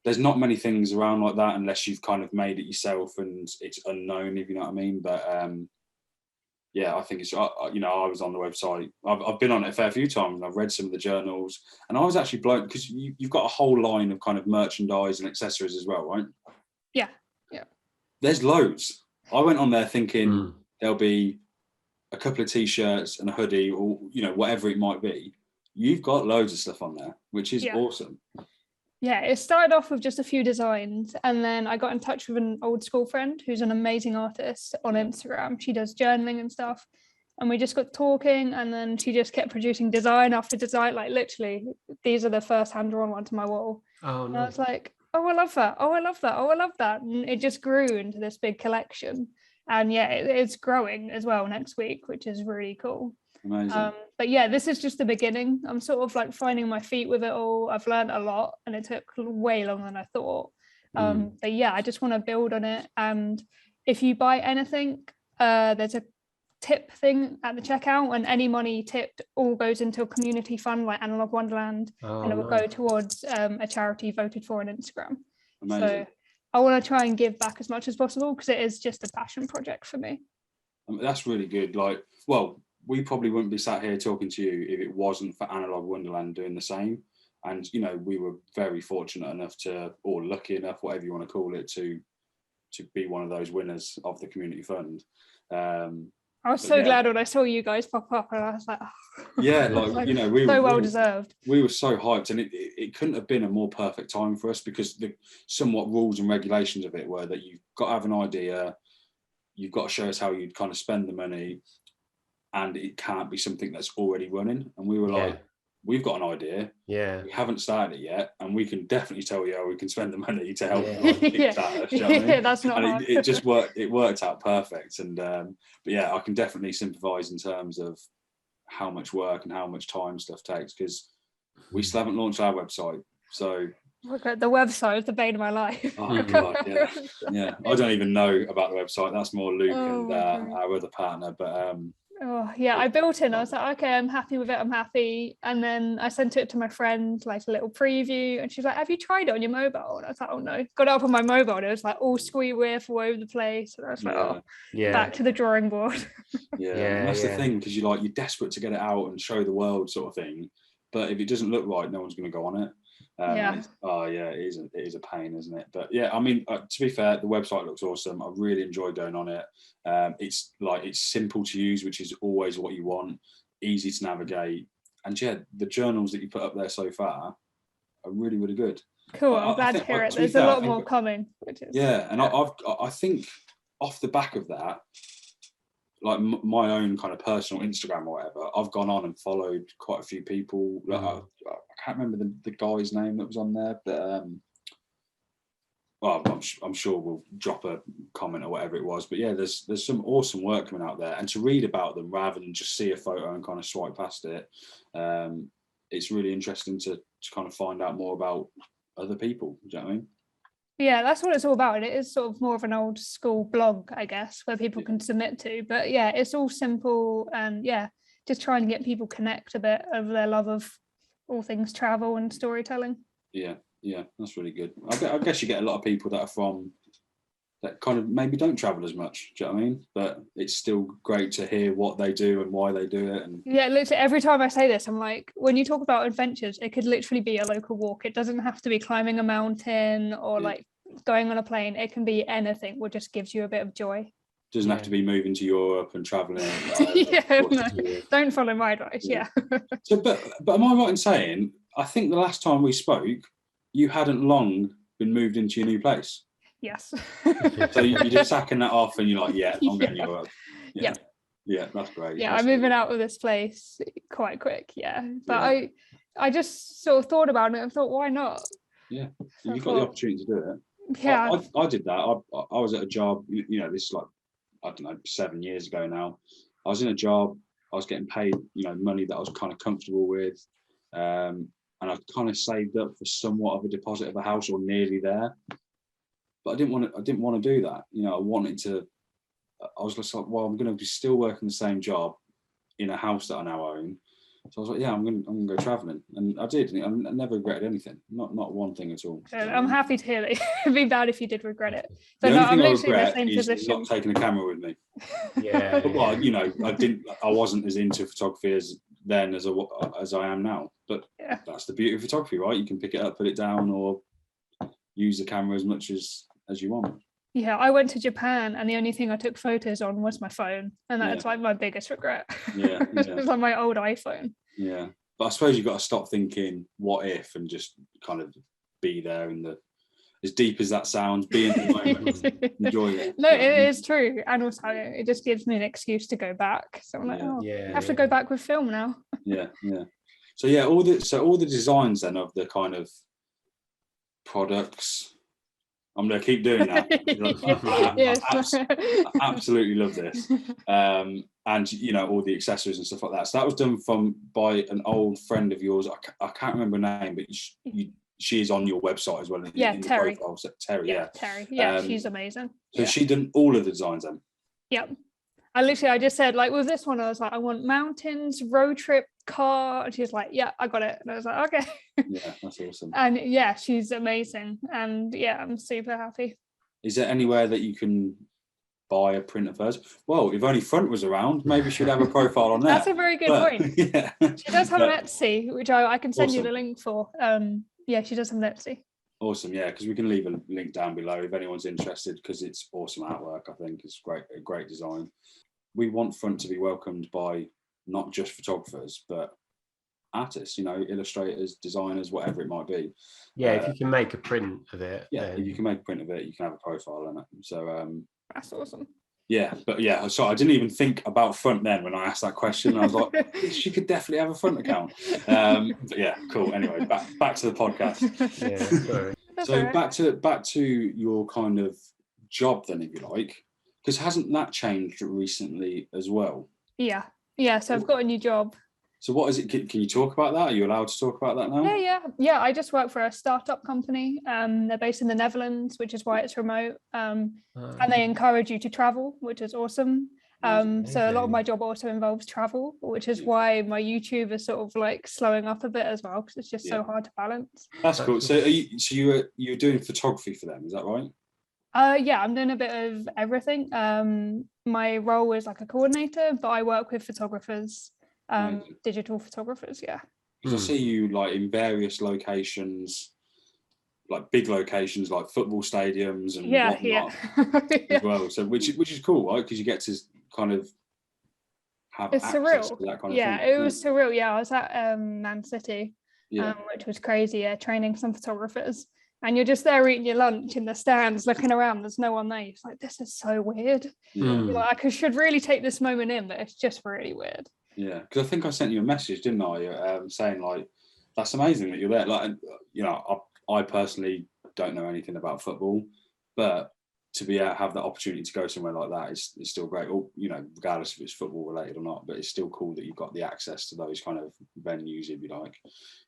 [SPEAKER 1] there's not many things around like that unless you've kind of made it yourself and it's unknown, if you know what I mean. But I think it's, I was on the website. I've been on it a fair few times, and I've read some of the journals, and I was actually blown, because you've got a whole line of kind of merchandise and accessories as well, right?
[SPEAKER 3] Yeah.
[SPEAKER 1] There's loads. I went on there thinking there'll be a couple of t-shirts and a hoodie, or whatever it might be. You've got loads of stuff on there, which is awesome.
[SPEAKER 3] Yeah, it started off with just a few designs, and then I got in touch with an old school friend who's an amazing artist on Instagram. She does journaling and stuff, and we just got talking, and then she just kept producing design after design. Like, literally, these are the first hand-drawn ones on my wall.
[SPEAKER 4] Oh,
[SPEAKER 3] and I was like, oh, I love that. Oh, I love that. Oh, I love that. And it just grew into this big collection. And it's growing as well next week, which is really cool.
[SPEAKER 1] Amazing.
[SPEAKER 3] But this is just the beginning. I'm sort of like finding my feet with it all. I've learned a lot, and it took way longer than I thought. But I just want to build on it. And if you buy anything, there's a tip thing at the checkout, and any money tipped all goes into a community fund like Analog Wonderland, and it will go towards a charity voted for on Instagram.
[SPEAKER 1] Amazing.
[SPEAKER 3] So I want to try and give back as much as possible, because it is just a passion project for me.
[SPEAKER 1] That's really good. Like, well, we probably wouldn't be sat here talking to you if it wasn't for Analog Wonderland doing the same. And we were very fortunate enough to, or lucky enough, whatever you want to call it, to be one of those winners of the community fund.
[SPEAKER 3] I was so glad when I saw you guys pop up, and I was like, oh.
[SPEAKER 1] Yeah, like, we
[SPEAKER 3] so
[SPEAKER 1] were
[SPEAKER 3] well deserved.
[SPEAKER 1] We were so hyped, and it couldn't have been a more perfect time for us, because the somewhat rules and regulations of it were that you've got to have an idea, you've got to show us how you'd kind of spend the money, and it can't be something that's already running. And we were like, we've got an idea.
[SPEAKER 4] Yeah.
[SPEAKER 1] We haven't started it yet, and we can definitely tell you how we can spend the money to help.
[SPEAKER 3] That's not hard.
[SPEAKER 1] It just worked. It worked out perfect. And but yeah, I can definitely sympathise in terms of how much work and how much time stuff takes, because we still haven't launched our website. So
[SPEAKER 3] the website is the bane of my life.
[SPEAKER 1] oh god, yeah. I don't even know about the website. That's more Luke and our other partner. But
[SPEAKER 3] I built it and I was like, okay, I'm happy with it, I'm happy. And then I sent it to my friend, like a little preview, and she's like, have you tried it on your mobile? And I was like, oh no. Got it up on my mobile and it was like all squee whiff all over the place. And I was like, back to the drawing board.
[SPEAKER 1] And that's the thing, because you're desperate to get it out and show the world, sort of thing. But if it doesn't look right, no one's going to go on it. It is a pain, isn't it? But yeah, I mean, to be fair, the website looks awesome. I really enjoy going on it. It's simple to use, which is always what you want. Easy to navigate, and the journals that you put up there so far are really, really good.
[SPEAKER 3] Cool. I'm glad to hear it. There's a lot more coming.
[SPEAKER 1] I think off the back of that, like my own kind of personal Instagram or whatever, I've gone on and followed quite a few people. I can't remember the guy's name that was on there, but I'm sure we'll drop a comment or whatever it was. But yeah, there's some awesome work coming out there, and to read about them rather than just see a photo and kind of swipe past it, it's really interesting to kind of find out more about other people. Do you know what I mean?
[SPEAKER 3] Yeah, that's what it's all about. It is sort of more of an old school blog, I guess, where people can submit to. But yeah, it's all simple, and just trying to get people connect a bit of their love of all things travel and storytelling. Yeah,
[SPEAKER 1] that's really good. I guess you get a lot of people that are from that kind of maybe don't travel as much. Do you know what I mean? But it's still great to hear what they do and why they do it. And
[SPEAKER 3] yeah, literally every time I say this, I'm like, when you talk about adventures, it could literally be a local walk. It doesn't have to be climbing a mountain or like going on a plane. It can be anything, what just gives you a bit of joy.
[SPEAKER 1] Doesn't have to be moving to Europe and traveling.
[SPEAKER 3] Don't follow my advice.
[SPEAKER 1] So, but am I right in saying, I think the last time we spoke, you hadn't long been moved into your new place?
[SPEAKER 3] Yes.
[SPEAKER 1] So you're just sacking that off, and you're like, I'm going to Europe. Yeah, that's great.
[SPEAKER 3] Yeah, I'm moving out of this place quite quick. But I just sort of thought about it and thought, why not?
[SPEAKER 1] Yeah, you've got the opportunity to do it.
[SPEAKER 3] Yeah,
[SPEAKER 1] I did that. I was at a job. This is like, I don't know, 7 years ago now. I was in a job. I was getting paid, money that I was kind of comfortable with, and I kind of saved up for somewhat of a deposit of a house, or nearly there. But I didn't want to do that. I wanted to. I was just like, well, I'm going to be still working the same job in a house that I now own. So I was like, I'm going to go traveling, and I did. And I never regretted anything, not one thing at all.
[SPEAKER 3] I'm happy to hear that. It'd be bad if you did regret it.
[SPEAKER 1] So the only thing I regret is not taking a camera with me. Well, I wasn't as into photography then as I am now. But that's the beauty of photography, right? You can pick it up, put it down, or use the camera as much as you want.
[SPEAKER 3] Yeah, I went to Japan and the only thing I took photos on was my phone, and that's like my biggest regret. It was like my old iPhone.
[SPEAKER 1] Yeah, but I suppose you've got to stop thinking what if and just kind of be there in the, as deep as that sounds, be in the moment, enjoy it.
[SPEAKER 3] No, it is true, and also it just gives me an excuse to go back. So I'm like, I have to go back with film now.
[SPEAKER 1] So all the designs then of the kind of products. I'm going to keep doing that. I absolutely love this. And, all the accessories and stuff like that. So that was done by an old friend of yours. I can't remember her name, but she is on your website as well. In
[SPEAKER 3] Terry.
[SPEAKER 1] The profile. So, Terry,
[SPEAKER 3] Terry. Yeah, she's amazing.
[SPEAKER 1] So she done all of the designs then?
[SPEAKER 3] Yep. I just said, like, with this one, I was like, I want mountains, road trip, car. And she's like, yeah, I got it. And I was like, okay.
[SPEAKER 1] Yeah, that's awesome.
[SPEAKER 3] And she's amazing. And I'm super happy.
[SPEAKER 1] Is there anywhere that you can buy a print of hers? Well, if only Front was around, maybe she'd have a profile on there.
[SPEAKER 3] That's a very good point. Yeah. She does have an Etsy, which I can send you the link for. She does have an Etsy.
[SPEAKER 1] Awesome, yeah, because we can leave a link down below if anyone's interested, because it's awesome artwork. I think it's a great design. We want Front to be welcomed by not just photographers, but artists, illustrators, designers, whatever it might be.
[SPEAKER 4] Yeah, if you can make a print of it.
[SPEAKER 1] Yeah, if you can make a print of it, you can have a profile on it. So
[SPEAKER 3] that's awesome.
[SPEAKER 1] Yeah, but yeah, so I didn't even think about front then when I asked that question. I was like, she could definitely have a front account. But yeah, cool. Anyway, back to the podcast.
[SPEAKER 4] Yeah, sorry.
[SPEAKER 1] So back to your kind of job then, if you like, because hasn't that changed recently as well?
[SPEAKER 3] Yeah. So I've got a new job.
[SPEAKER 1] So what is it? Can you talk about that? Are you allowed to talk about that now?
[SPEAKER 3] Yeah. I just work for a startup company. They're based in the Netherlands, which is why it's remote. And they encourage you to travel, which is awesome. So a lot of my job also involves travel, which is why my YouTube is sort of like slowing up a bit as well, because it's just so hard to balance.
[SPEAKER 1] That's cool. So you're doing photography for them, is that right?
[SPEAKER 3] Yeah, I'm doing a bit of everything. My role is like a coordinator, but I work with photographers. Digital photographers, yeah.
[SPEAKER 1] Because I see you like in various locations, like big locations like football stadiums and whatnot as well. So which is cool, right? Because you get to kind of have access to that kind of thing.
[SPEAKER 3] Yeah, it was surreal. Yeah, I was at Man City, which was crazy. Yeah, training some photographers, and you're just there eating your lunch in the stands, looking around. There's no one there. It's like, this is so weird. You're like, I should really take this moment in, but it's just really weird.
[SPEAKER 1] Yeah, because I think I sent you a message, didn't I? Saying like, that's amazing that you're there. Like, you know, I personally don't know anything about football, but to be able to have the opportunity to go somewhere like that is still great. Or, you know, regardless if it's football related or not, but it's still cool that you've got the access to those kind of venues, if you like.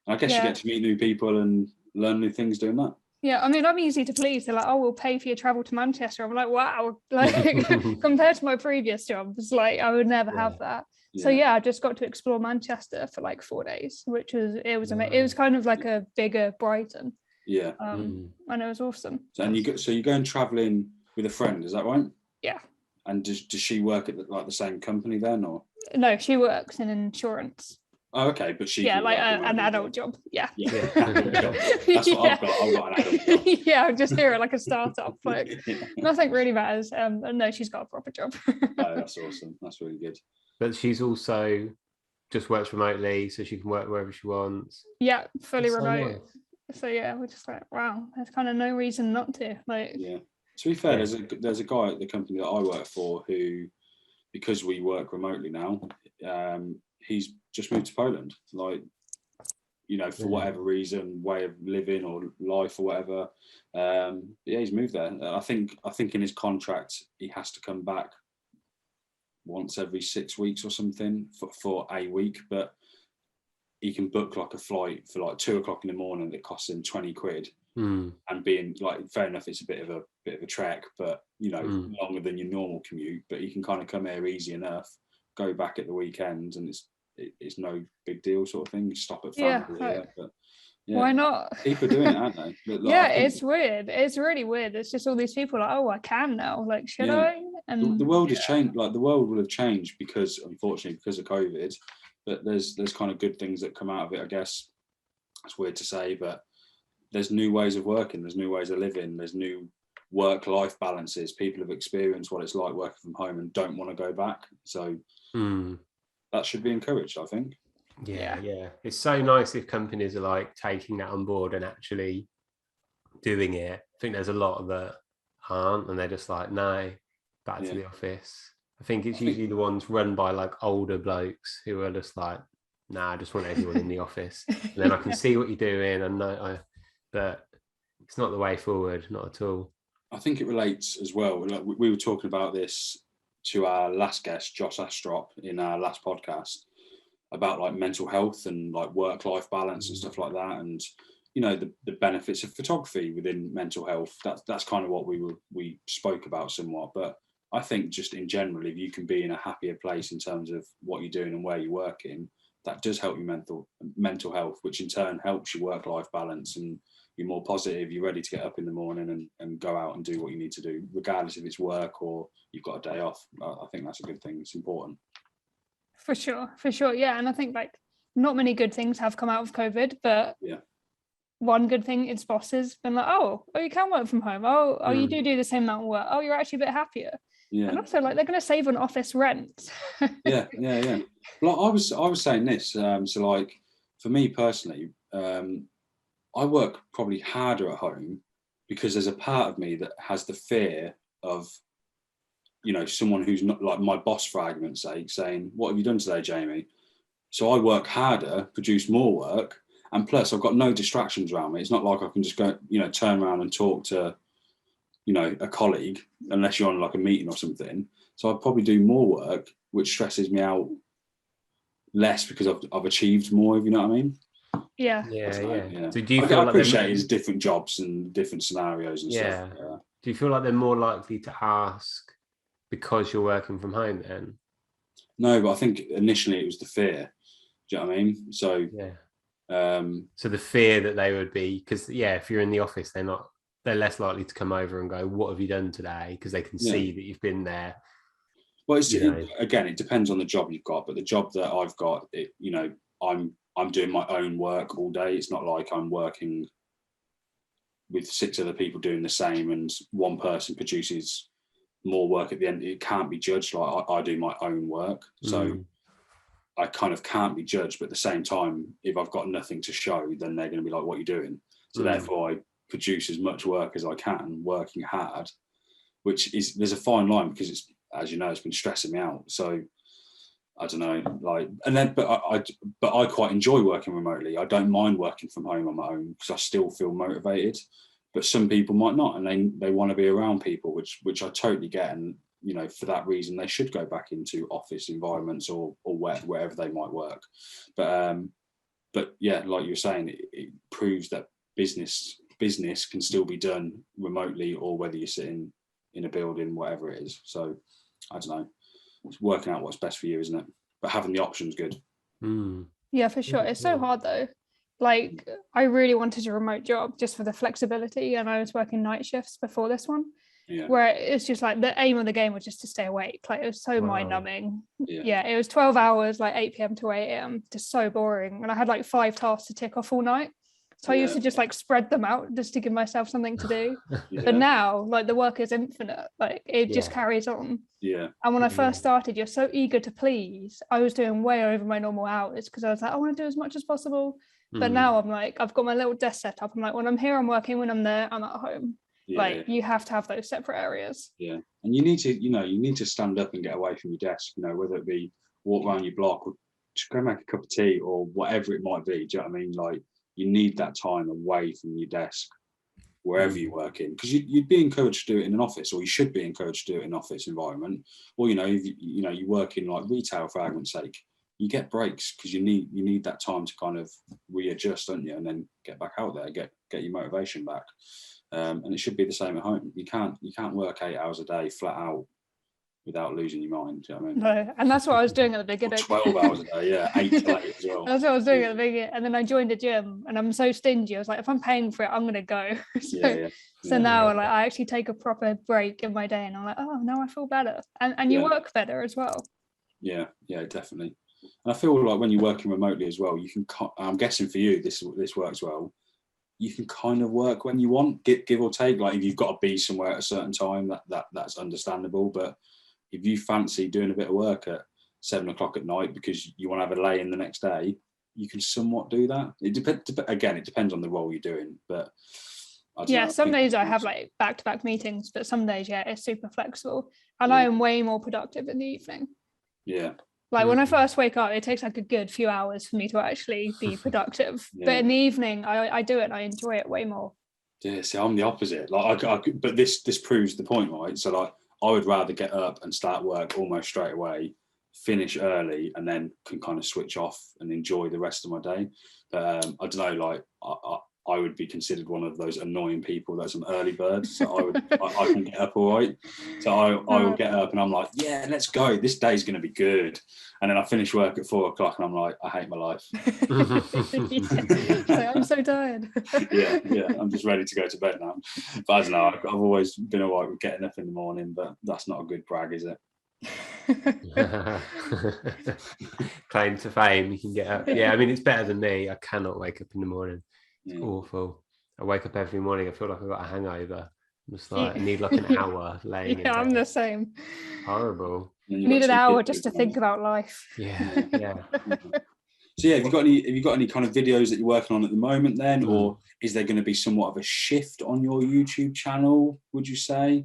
[SPEAKER 1] And I guess you get to meet new people and learn new things doing that.
[SPEAKER 3] Yeah, I mean, I'm easy to please. They're like, oh, we'll pay for your travel to Manchester. I'm like, wow. Like, compared to my previous jobs, like, I would never have that. So I just got to explore Manchester for like 4 days, which was amazing. It was kind of like a bigger Brighton. Yeah. And it was awesome.
[SPEAKER 1] So, and you're going traveling with a friend, is that right?
[SPEAKER 3] Yeah.
[SPEAKER 1] And does she work at the same company then, or?
[SPEAKER 3] No, she works in insurance.
[SPEAKER 1] Oh, okay, but she
[SPEAKER 3] like an adult job. Yeah.
[SPEAKER 1] That's what I've got. I've got an adult job.
[SPEAKER 3] Yeah, I'm just here at like a startup. Like nothing really matters. No, she's got a proper job.
[SPEAKER 1] Oh, that's awesome. That's really good.
[SPEAKER 4] But she's also just works remotely, so she can work wherever she wants.
[SPEAKER 3] Yeah, fully remote. So yeah, we're just like, wow, there's kind of no reason not to. Like,
[SPEAKER 1] yeah. To be fair, there's a guy at the company that I work for who, because we work remotely now, he's just moved to Poland. Like, you know, for whatever reason, way of living or life or whatever. He's moved there. I think in his contract he has to come back once every 6 weeks or something for a week, but he can book like a flight for like 2 o'clock in the morning that costs him 20 quid. And being like, fair enough, it's a bit of a trek, but you know, longer than your normal commute, but you can kind of come here easy enough, go back at the weekend, and it's no big deal sort of thing. You stop at family, but
[SPEAKER 3] why not?
[SPEAKER 1] People are doing it, aren't they? But, like,
[SPEAKER 3] it's weird. It's really weird. It's just all these people like, oh, I can now. Like, should I?
[SPEAKER 1] And the world has changed. Like, the world will have changed because of COVID. But there's kind of good things that come out of it, I guess. It's weird to say, but there's new ways of working. There's new ways of living. There's new work-life balances. People have experienced what it's like working from home and don't want to go back. So that should be encouraged, I think.
[SPEAKER 4] Yeah. It's so nice if companies are like taking that on board and actually doing it. I think there's a lot that aren't, and they're just like, no, back to the office. I think it's usually the ones run by like older blokes who are just like, nah, I just want everyone in the office, and then I can see what you're doing, and but it's not the way forward, not at all.
[SPEAKER 1] I think it relates as well. Like, we were talking about this to our last guest, Josh Astrop, in our last podcast about like mental health and like work-life balance and stuff like that, and you know, the benefits of photography within mental health. That's kind of what we spoke about somewhat. But I think just in general, if you can be in a happier place in terms of what you're doing and where you're working, that does help your mental health, which in turn helps your work-life balance, and you're more positive, you're ready to get up in the morning and go out and do what you need to do, regardless if it's work or you've got a day off. I think that's a good thing. It's important.
[SPEAKER 3] For sure. Yeah. And I think like not many good things have come out of COVID, but one good thing is bosses been like, oh, you can work from home. Oh, you do the same amount of work. Oh, you're actually a bit happier. Yeah. And also like they're going to save on office rent.
[SPEAKER 1] yeah. Well, I was saying this. So like for me personally, I work probably harder at home because there's a part of me that has the fear of someone who's not like my boss, for argument's sake, saying, "What have you done today, Jamie?" So I work harder, produce more work, and plus I've got no distractions around me. It's not like I can just go, turn around and talk to, a colleague, unless you're on like a meeting or something. So I'd probably do more work, which stresses me out less because I've achieved more, if you know what I mean.
[SPEAKER 3] Yeah.
[SPEAKER 4] So do you feel
[SPEAKER 1] I appreciate it's different jobs and different scenarios and stuff.
[SPEAKER 4] Do you feel like they're more likely to ask because you're working from home then? No,
[SPEAKER 1] but I think initially it was the fear. Do you know what I mean? So
[SPEAKER 4] so the fear that they would be, because if you're in the office, they're less likely to come over and go, "What have you done today?" Because they can see that you've been there.
[SPEAKER 1] Well, again, it depends on the job you've got, but the job that I've got, I'm doing my own work all day. It's not like I'm working with 6 other people doing the same and one person produces more work at the end. It can't be judged. Like I do my own work, so I kind of can't be judged. But at the same time, if I've got nothing to show, then they're going to be like, "What are you doing?" So therefore, I produce as much work as I can, working hard. There's a fine line, because it's, as you know, it's been stressing me out. So I don't know, but I quite enjoy working remotely. I don't mind working from home on my own because I still feel motivated. But some people might not, and they want to be around people, which I totally get. And for that reason, they should go back into office environments or wherever they might work. But yeah, like you were saying, it proves that business can still be done remotely, or whether you're sitting in a building, whatever it is. So I don't know. It's working out what's best for you, isn't it? But having the option's good.
[SPEAKER 3] Yeah, for sure. It's so hard though. Like, I really wanted a remote job just for the flexibility, and I was working night shifts before this one, where it's just like the aim of the game was just to stay awake. Like, it was so mind-numbing. It was 12 hours, like 8 p.m. to 8 a.m. just so boring, and I had like 5 tasks to tick off all night. So I used to just like spread them out just to give myself something to do. But now, like, the work is infinite. Like, it just carries on. And when I first started, you're so eager to please. I was doing way over my normal hours because I was like, I want to do as much as possible. But now I'm like, I've got my little desk set up. I'm like, when I'm here, I'm working. When I'm there, I'm at home. You have to have those separate areas. And
[SPEAKER 1] you need to stand up and get away from your desk, whether it be walk around your block or just go make a cup of tea or whatever it might be. Do you know what I mean? Like, you need that time away from your desk, wherever you work in, because you'd be encouraged to do it in an office, or you should be encouraged to do it in an office environment. Or if you work in like retail, for argument's sake, you get breaks because you need that time to kind of readjust, don't you, and then get back out there, get your motivation back. And it should be the same at home. You can't work 8 hours a day flat out without losing your mind. Do you know what I mean?
[SPEAKER 3] No, and that's what I was doing at the beginning.
[SPEAKER 1] 12 hours a day, 8 to 8 as well.
[SPEAKER 3] That's what I was doing at the beginning. And then I joined a gym, and I'm so stingy. I was like, if I'm paying for it, I'm going to go. So now like, I actually take a proper break in my day, and I'm like, oh, now I feel better. And you work better as well. Yeah,
[SPEAKER 1] definitely. And I feel like when you're working remotely as well, you can, I'm guessing for you, this works well. You can kind of work when you want, give or take. Like, if you've got to be somewhere at a certain time, that's understandable. But if you fancy doing a bit of work at 7 o'clock at night because you want to have a lay in the next day, you can somewhat do that. It depends on the role you're doing. But I don't know,
[SPEAKER 3] some days I have like back-to-back meetings, but some days, it's super flexible. And I am way more productive in the evening. Like, when I first wake up, it takes like a good few hours for me to actually be productive. But in the evening, I do it and I enjoy it way more.
[SPEAKER 1] Yeah, see, I'm the opposite. Like, but this proves the point, right? So like, I would rather get up and start work almost straight away, finish early, and then can kind of switch off and enjoy the rest of my day. But I don't know, like, I would be considered one of those annoying people that's an early bird. So I can get up all right. So I will get up and I'm like, yeah, let's go. This day's going to be good. And then I finish work at 4 o'clock and I'm like, I hate my life.
[SPEAKER 3] I'm so tired.
[SPEAKER 1] yeah. I'm just ready to go to bed now. But I don't know. I've always been all right with getting up in the morning, but that's not a good brag, is it?
[SPEAKER 4] Claim to fame, you can get up. I mean, it's better than me. I cannot wake up in the morning. It's awful. I wake up every morning, I feel like I've got a hangover. I'm just like, I need like an hour laying in bed.
[SPEAKER 3] I'm the same.
[SPEAKER 4] Horrible.
[SPEAKER 3] You need an hour just to think about life.
[SPEAKER 1] So have you got any kind of videos that you're working on at the moment then, or is there going to be somewhat of a shift on your YouTube channel, would you say?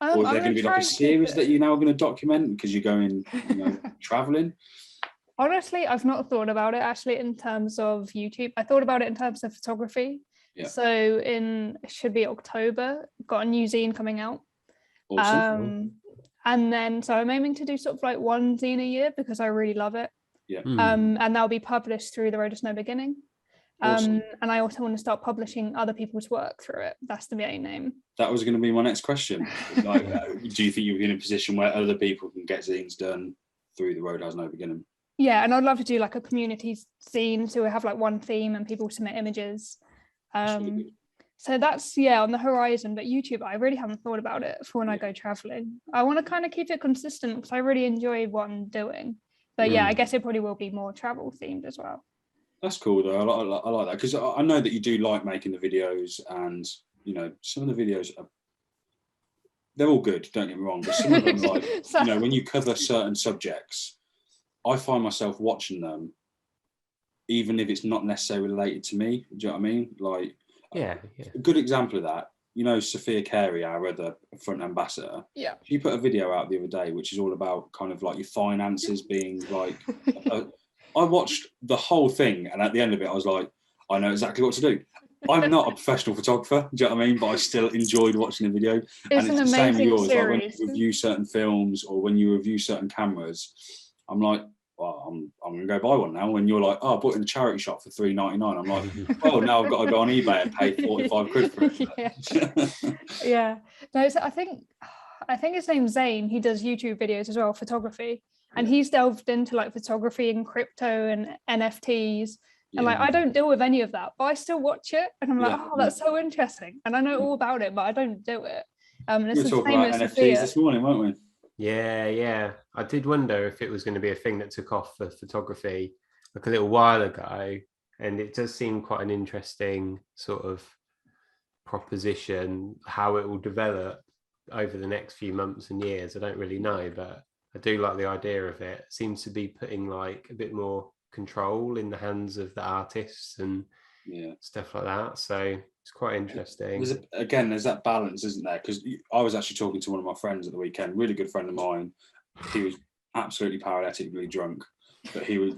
[SPEAKER 1] Or is there going to be like a series that you're now going to document because you're going, traveling?
[SPEAKER 3] Honestly, I've not thought about it actually in terms of YouTube. I thought about it in terms of photography.
[SPEAKER 1] Yeah.
[SPEAKER 3] So it should be October, got a new zine coming out.
[SPEAKER 1] Awesome.
[SPEAKER 3] And then, so I'm aiming to do sort of like one zine a year because I really love it.
[SPEAKER 1] Yeah.
[SPEAKER 3] And that'll be published through The Road Has No Beginning.
[SPEAKER 1] Awesome.
[SPEAKER 3] And I also want to start publishing other people's work through it. That's the main aim.
[SPEAKER 1] That was going to be my next question. Like, do you think you'll be in a position where other people can get zines done through The Road Has No Beginning?
[SPEAKER 3] Yeah, and I'd love to do like a community zine, so we have like one theme and people submit images. So that's on the horizon. But YouTube, I really haven't thought about it for when I go traveling. I want to kind of keep it consistent because I really enjoy what I'm doing. But I guess it probably will be more travel themed as well.
[SPEAKER 1] That's cool though. I like that because I know that you do like making the videos, and some of the videos they're all good. Don't get me wrong, but some of them like when you cover certain subjects, I find myself watching them, even if it's not necessarily related to me. Do you know what I mean? Like, a good example of that, Sophia Carey, our other front ambassador.
[SPEAKER 3] Yeah.
[SPEAKER 1] She put a video out the other day, which is all about kind of like your finances being like. I watched the whole thing, and at the end of it, I was like, I know exactly what to do. I'm not a professional photographer, do you know what I mean? But I still enjoyed watching the video.
[SPEAKER 3] It's an amazing
[SPEAKER 1] yours.
[SPEAKER 3] series.
[SPEAKER 1] Like when you review certain films or when you review certain cameras, I'm like, well, I'm going to go buy one now. When you're like, oh, I bought it in a charity shop for $3.99. I'm like, well, now I've got to go on eBay and pay 45 quid for it.
[SPEAKER 3] Yeah. No, so I think his name's Zane. He does YouTube videos as well, photography. And he's delved into like photography and crypto and NFTs. And like, I don't deal with any of that, but I still watch it. And I'm like, that's so interesting. And I know all about it, but I don't do it. And it's
[SPEAKER 1] we were
[SPEAKER 3] the
[SPEAKER 1] talking
[SPEAKER 3] same
[SPEAKER 1] about
[SPEAKER 3] as
[SPEAKER 1] NFTs
[SPEAKER 3] Sophia.
[SPEAKER 1] this morning, weren't we?
[SPEAKER 4] Yeah. I did wonder if it was going to be a thing that took off for photography like a little while ago. And it does seem quite an interesting sort of proposition, how it will develop over the next few months and years. I don't really know, but I do like the idea of it. It seems to be putting like a bit more control in the hands of the artists and stuff like that. So it's quite interesting.
[SPEAKER 1] There's that balance, isn't there? Because I was actually talking to one of my friends at the weekend, really good friend of mine. He was absolutely paralytically drunk, but he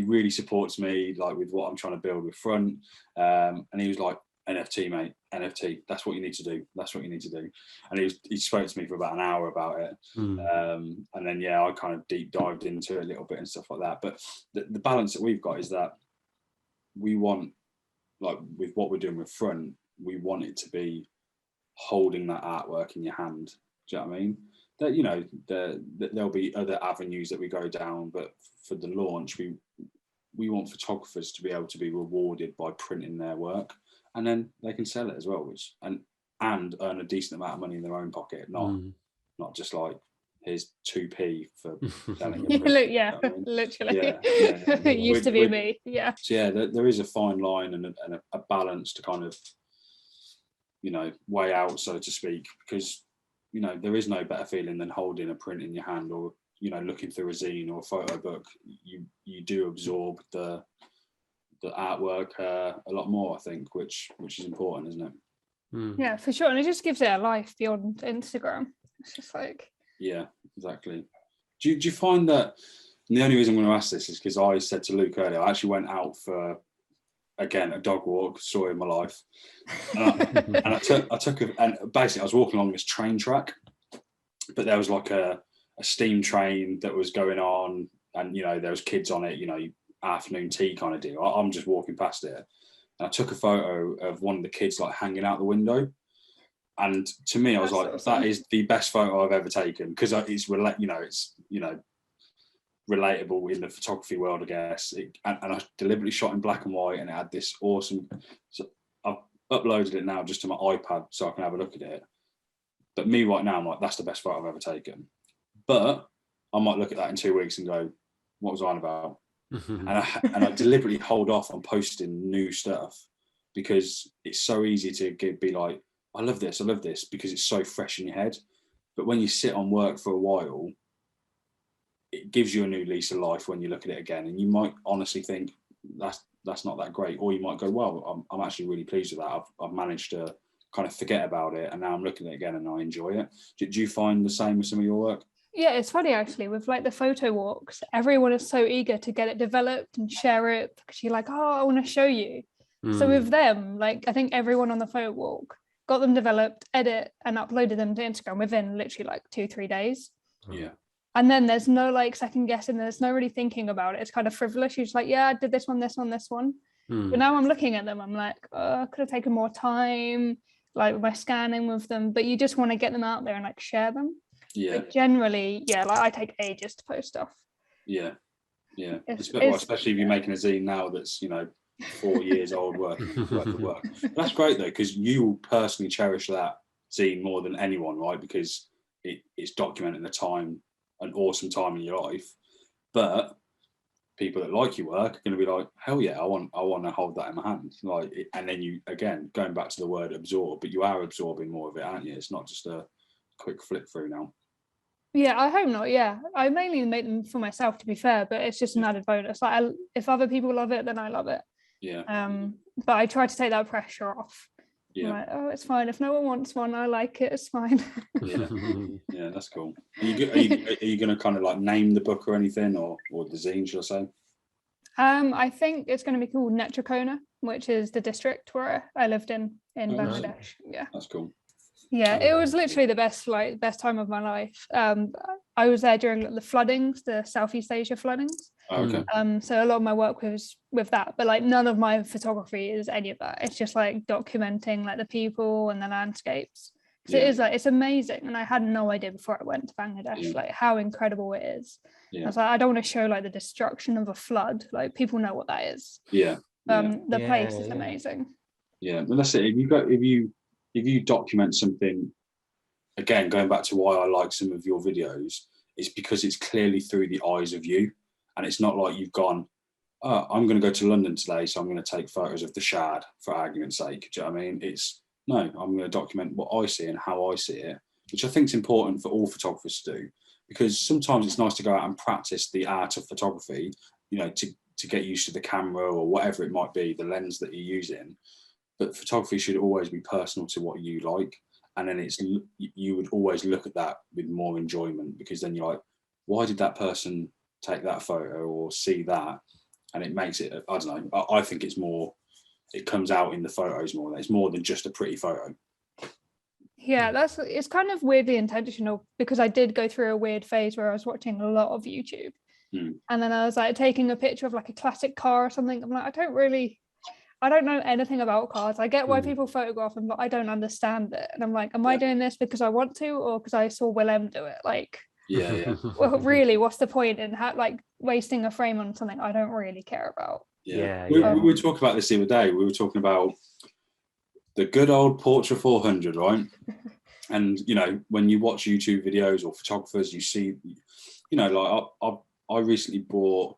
[SPEAKER 1] really supports me like with what I'm trying to build with Front. And he was like, NFT, mate, NFT, that's what you need to do. That's what you need to do. And he spoke to me for about an hour about it. And then, I kind of deep dived into it a little bit and stuff like that. But the balance that we've got is that we want, like with what we're doing with Front, we want it to be holding that artwork in your hand. Do you know what I mean? That, there'll be other avenues that we go down, but for the launch, we want photographers to be able to be rewarded by printing their work. And then they can sell it as well, and earn a decent amount of money in their own pocket, not just like here's 2p for selling it.
[SPEAKER 3] Literally. It used to be me. Yeah.
[SPEAKER 1] So there is a fine line and a balance to kind of weigh out, so to speak, because there is no better feeling than holding a print in your hand or looking through a zine or a photo book. You do absorb the artwork a lot more, I think, which is important, isn't it?
[SPEAKER 3] Yeah, for sure. And it just gives it a life beyond Instagram. It's just like,
[SPEAKER 1] yeah, exactly. Do you find that, and the only reason I'm going to ask this is because I said to Luke earlier, I actually went out for again a dog walk, story of my life, and I took and basically I was walking along this train track, but there was like a steam train that was going on, and there was kids on it, afternoon tea kind of deal. I'm just walking past it, and I took a photo of one of the kids like hanging out the window, and to me I was like, that is the best photo I've ever taken, because it's relatable in the photography world, I guess. And I deliberately shot in black and white, and it had this awesome. So I've uploaded it now just to my iPad so I can have a look at it. But me right now, I'm like, that's the best photo I've ever taken. But I might look at that in 2 weeks and go, what was I on about? And I deliberately hold off on posting new stuff, because it's so easy to be like, I love this, because it's so fresh in your head. But when you sit on work for a while, it gives you a new lease of life when you look at it again, and you might honestly think that's not that great, or you might go, well, I'm actually really pleased with that. I've managed to kind of forget about it, and now I'm looking at it again and I enjoy it. Do you find the same with some of your work?
[SPEAKER 3] Yeah, it's funny actually with like the photo walks, everyone is so eager to get it developed and share it because you're like, oh, I want to show you. So with them, like I think everyone on the photo walk got them developed, edit and uploaded them to Instagram within literally like 2-3 days.
[SPEAKER 1] Yeah.
[SPEAKER 3] And then there's no like second guessing, there's no really thinking about it. It's kind of frivolous. You're just like, yeah, I did this one, this one, this one. But now I'm looking at them, I'm like, oh, I could have taken more time, like with my scanning with them, but you just want to get them out there and like share them.
[SPEAKER 1] Yeah.
[SPEAKER 3] But generally, yeah, like I take ages to post stuff.
[SPEAKER 1] Yeah. Yeah. Especially if you're making a zine now that's, 4 years old worth of work. That's great though, because you will personally cherish that zine more than anyone, right? Because it's documenting the time, an awesome time in your life. But people that like your work are going to be like, hell yeah, I want to hold that in my hand. Like, and then you, again, going back to the word absorb, but you are absorbing more of it, aren't you? It's not just a quick flip through now.
[SPEAKER 3] Yeah, I hope not. Yeah, I mainly make them for myself, to be fair, but it's just an added bonus. Like, if other people love it, then I love it.
[SPEAKER 1] Yeah.
[SPEAKER 3] But I try to take that pressure off.
[SPEAKER 1] Yeah.
[SPEAKER 3] I'm like, oh, it's fine. If no one wants one, I like it. It's fine.
[SPEAKER 1] Yeah. Yeah, that's cool. Are you going to kind of like name the book or anything, or the zine, should I say?
[SPEAKER 3] I think it's going to be called Netrokona, which is the district where I lived in Bangladesh.
[SPEAKER 1] Nice.
[SPEAKER 3] Yeah,
[SPEAKER 1] that's cool.
[SPEAKER 3] Yeah, it was literally the best time of my life. I was there during the floodings, the Southeast Asia floodings.
[SPEAKER 1] Oh, okay.
[SPEAKER 3] So a lot of my work was with that, but like none of my photography is any of that. It's just like documenting like the people and the landscapes. So it is like, it's amazing, and I had no idea before I went to Bangladesh like how incredible it is. I was like, I don't want to show like the destruction of a flood. Like people know what that is. The place is amazing.
[SPEAKER 1] Yeah, but that's it. If you document something, again, going back to why I like some of your videos, it's because it's clearly through the eyes of you, and it's not like you've gone, oh, I'm going to go to London today, so I'm going to take photos of the Shard for argument's sake. Do you know what I mean? It's no, I'm going to document what I see and how I see it, which I think is important for all photographers to do, because sometimes it's nice to go out and practice the art of photography, to get used to the camera or whatever it might be, the lens that you're using. But photography should always be personal to what you like, and then you would always look at that with more enjoyment, because then you're like, why did that person take that photo or see that? And it makes it, I don't know, I think it's more, it comes out in the photos more. It's more than just a pretty photo.
[SPEAKER 3] Yeah, it's kind of weirdly intentional, because I did go through a weird phase where I was watching a lot of YouTube, and then I was like taking a picture of like a classic car or something. I'm like, I don't know anything about cars. I get why people photograph them, but I don't understand it. And I'm like, am I doing this because I want to, or because I saw Willem do it? Like, well, really, what's the point in like wasting a frame on something I don't really care about?
[SPEAKER 1] We were talking about this the other day. We were talking about the good old Portra 400, right? And when you watch YouTube videos or photographers, you see, like I recently bought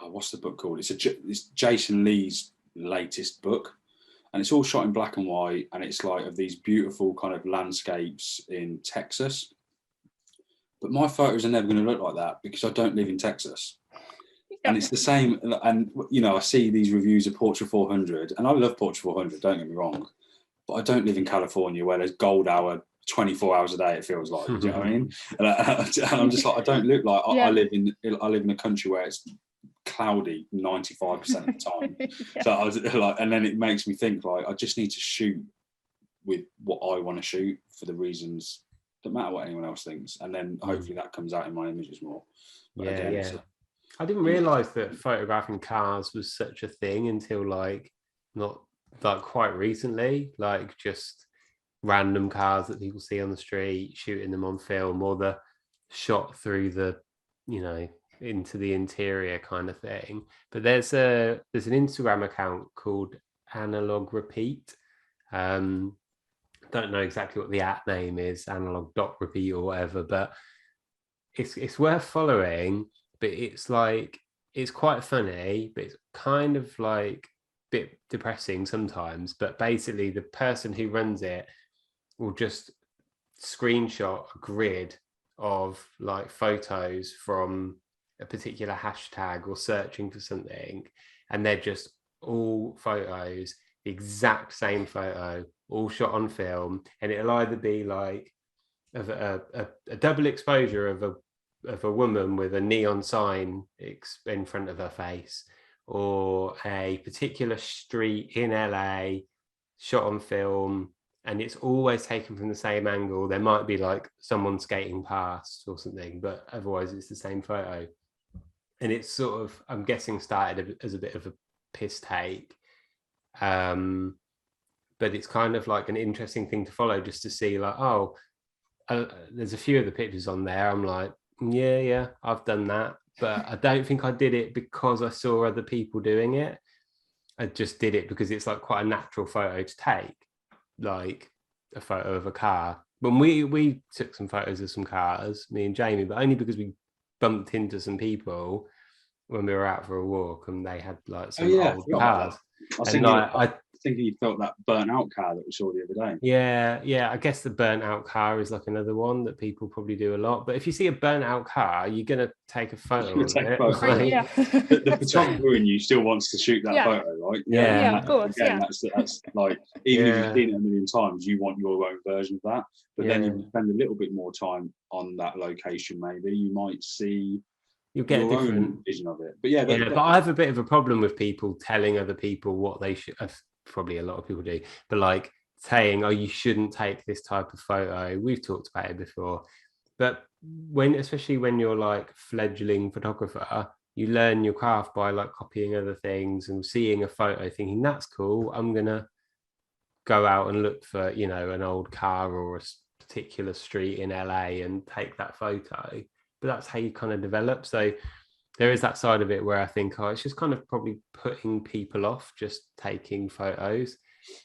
[SPEAKER 1] what's the book called? It's Jason Lee's latest book, and it's all shot in black and white, and it's like of these beautiful kind of landscapes in Texas. But my photos are never going to look like that because I don't live in Texas. And it's the same, and I see these reviews of Portra 400, and I love Portra 400, don't get me wrong, but I don't live in California where there's gold hour 24 hours a day, it feels like. Do you know what I mean? And I'm just like, I don't look like I live in a country where it's cloudy 95% of the time. So I was like, and then it makes me think like I just need to shoot with what I want to shoot for the reasons that matter what anyone else thinks, and then hopefully that comes out in my images more. But
[SPEAKER 4] I didn't realize that photographing cars was such a thing until not quite recently, like just random cars that people see on the street, shooting them on film, or the shot through the into the interior kind of thing. But there's an Instagram account called Analog Repeat. Don't know exactly what the @ name is, analog.repeat or whatever, but it's worth following. But it's quite funny, but it's kind of like a bit depressing sometimes. But basically the person who runs it will just screenshot a grid of like photos from a particular hashtag or searching for something, and they're just all photos, the exact same photo, all shot on film, and it'll either be like of a double exposure of a woman with a neon sign in front of her face, or a particular street in LA shot on film, and it's always taken from the same angle. There might be like someone skating past or something, but otherwise it's the same photo. And it's sort of, I'm guessing, started as a bit of a piss take, but it's kind of like an interesting thing to follow, just to see like, oh, there's a few of the pictures on there. I'm like, yeah, I've done that, but I don't think I did it because I saw other people doing it. I just did it because it's like quite a natural photo to take, like a photo of a car. When we took some photos of some cars, me and Jamie, but only because we bumped into some people when we were out for a walk and they had like some old cars.
[SPEAKER 1] I think you felt that burnt out car that we saw the other day.
[SPEAKER 4] Yeah. I guess the burnt out car is like another one that people probably do a lot. But if you see a burnt out car, you're gonna take a photo of it.
[SPEAKER 3] Yeah.
[SPEAKER 1] The photographer in you still wants to shoot that photo, right?
[SPEAKER 3] Yeah, of course.
[SPEAKER 1] Again, that's like, even if you've seen it a million times, you want your own version of that. But then you spend a little bit more time on that location. Maybe you might see. You'll get a different vision of it. But but
[SPEAKER 4] I have a bit of a problem with people telling other people what they should. Probably a lot of people do, but like saying, oh, you shouldn't take this type of photo. We've talked about it before, but especially when you're like fledgling photographer, you learn your craft by like copying other things and seeing a photo thinking that's cool, I'm gonna go out and look for an old car or a particular street in LA and take that photo. But that's how you kind of develop. So there is that side of it where I think, it's just kind of probably putting people off just taking photos.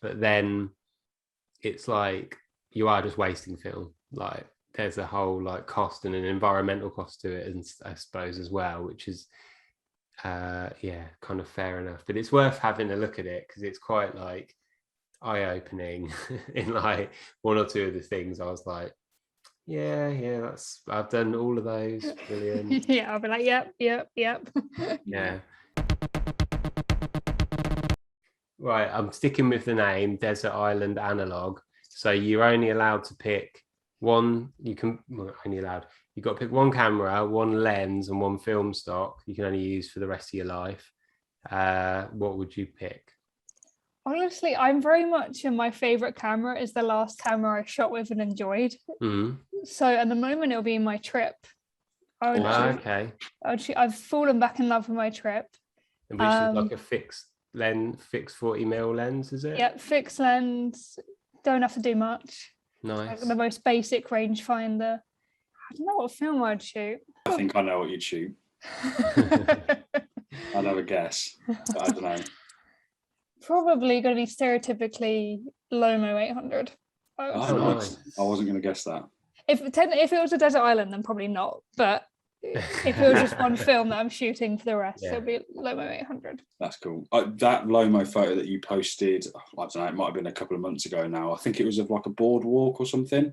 [SPEAKER 4] But then it's like you are just wasting film. Like there's a whole like cost and an environmental cost to it, and I suppose as well, which is kind of fair enough. But it's worth having a look at it because it's quite like eye-opening. In like one or two of the things I was like, yeah, I've done all of those. Brilliant.
[SPEAKER 3] Yeah, I'll be like, yep.
[SPEAKER 4] Yeah. Right, I'm sticking with the name Desert Island Analog. So you're only allowed to pick one. You've got to pick one camera, one lens, and one film stock you can only use for the rest of your life. What would you pick?
[SPEAKER 3] Honestly, I'm very much my favorite camera is the last camera I shot with and enjoyed.
[SPEAKER 4] Mm.
[SPEAKER 3] So at the moment it'll be my trip.
[SPEAKER 4] Okay.
[SPEAKER 3] I've fallen back in love with my trip.
[SPEAKER 4] Which is like a fixed 40mm lens, is it?
[SPEAKER 3] Yep, fixed lens. Don't have to do much.
[SPEAKER 4] Nice.
[SPEAKER 3] Like the most basic rangefinder. I don't know what film I'd shoot.
[SPEAKER 1] I think I know what you'd shoot. I'd have a guess, but I don't know.
[SPEAKER 3] Probably going to be stereotypically Lomo 800.
[SPEAKER 1] Nice. I wasn't going to guess that.
[SPEAKER 3] If it was a desert island, then probably not. But if it was just one film that I'm shooting for the rest, it'll be Lomo 800.
[SPEAKER 1] That's cool. That Lomo photo that you posted, I don't know, it might have been a couple of months ago now. I think it was of like a boardwalk or something.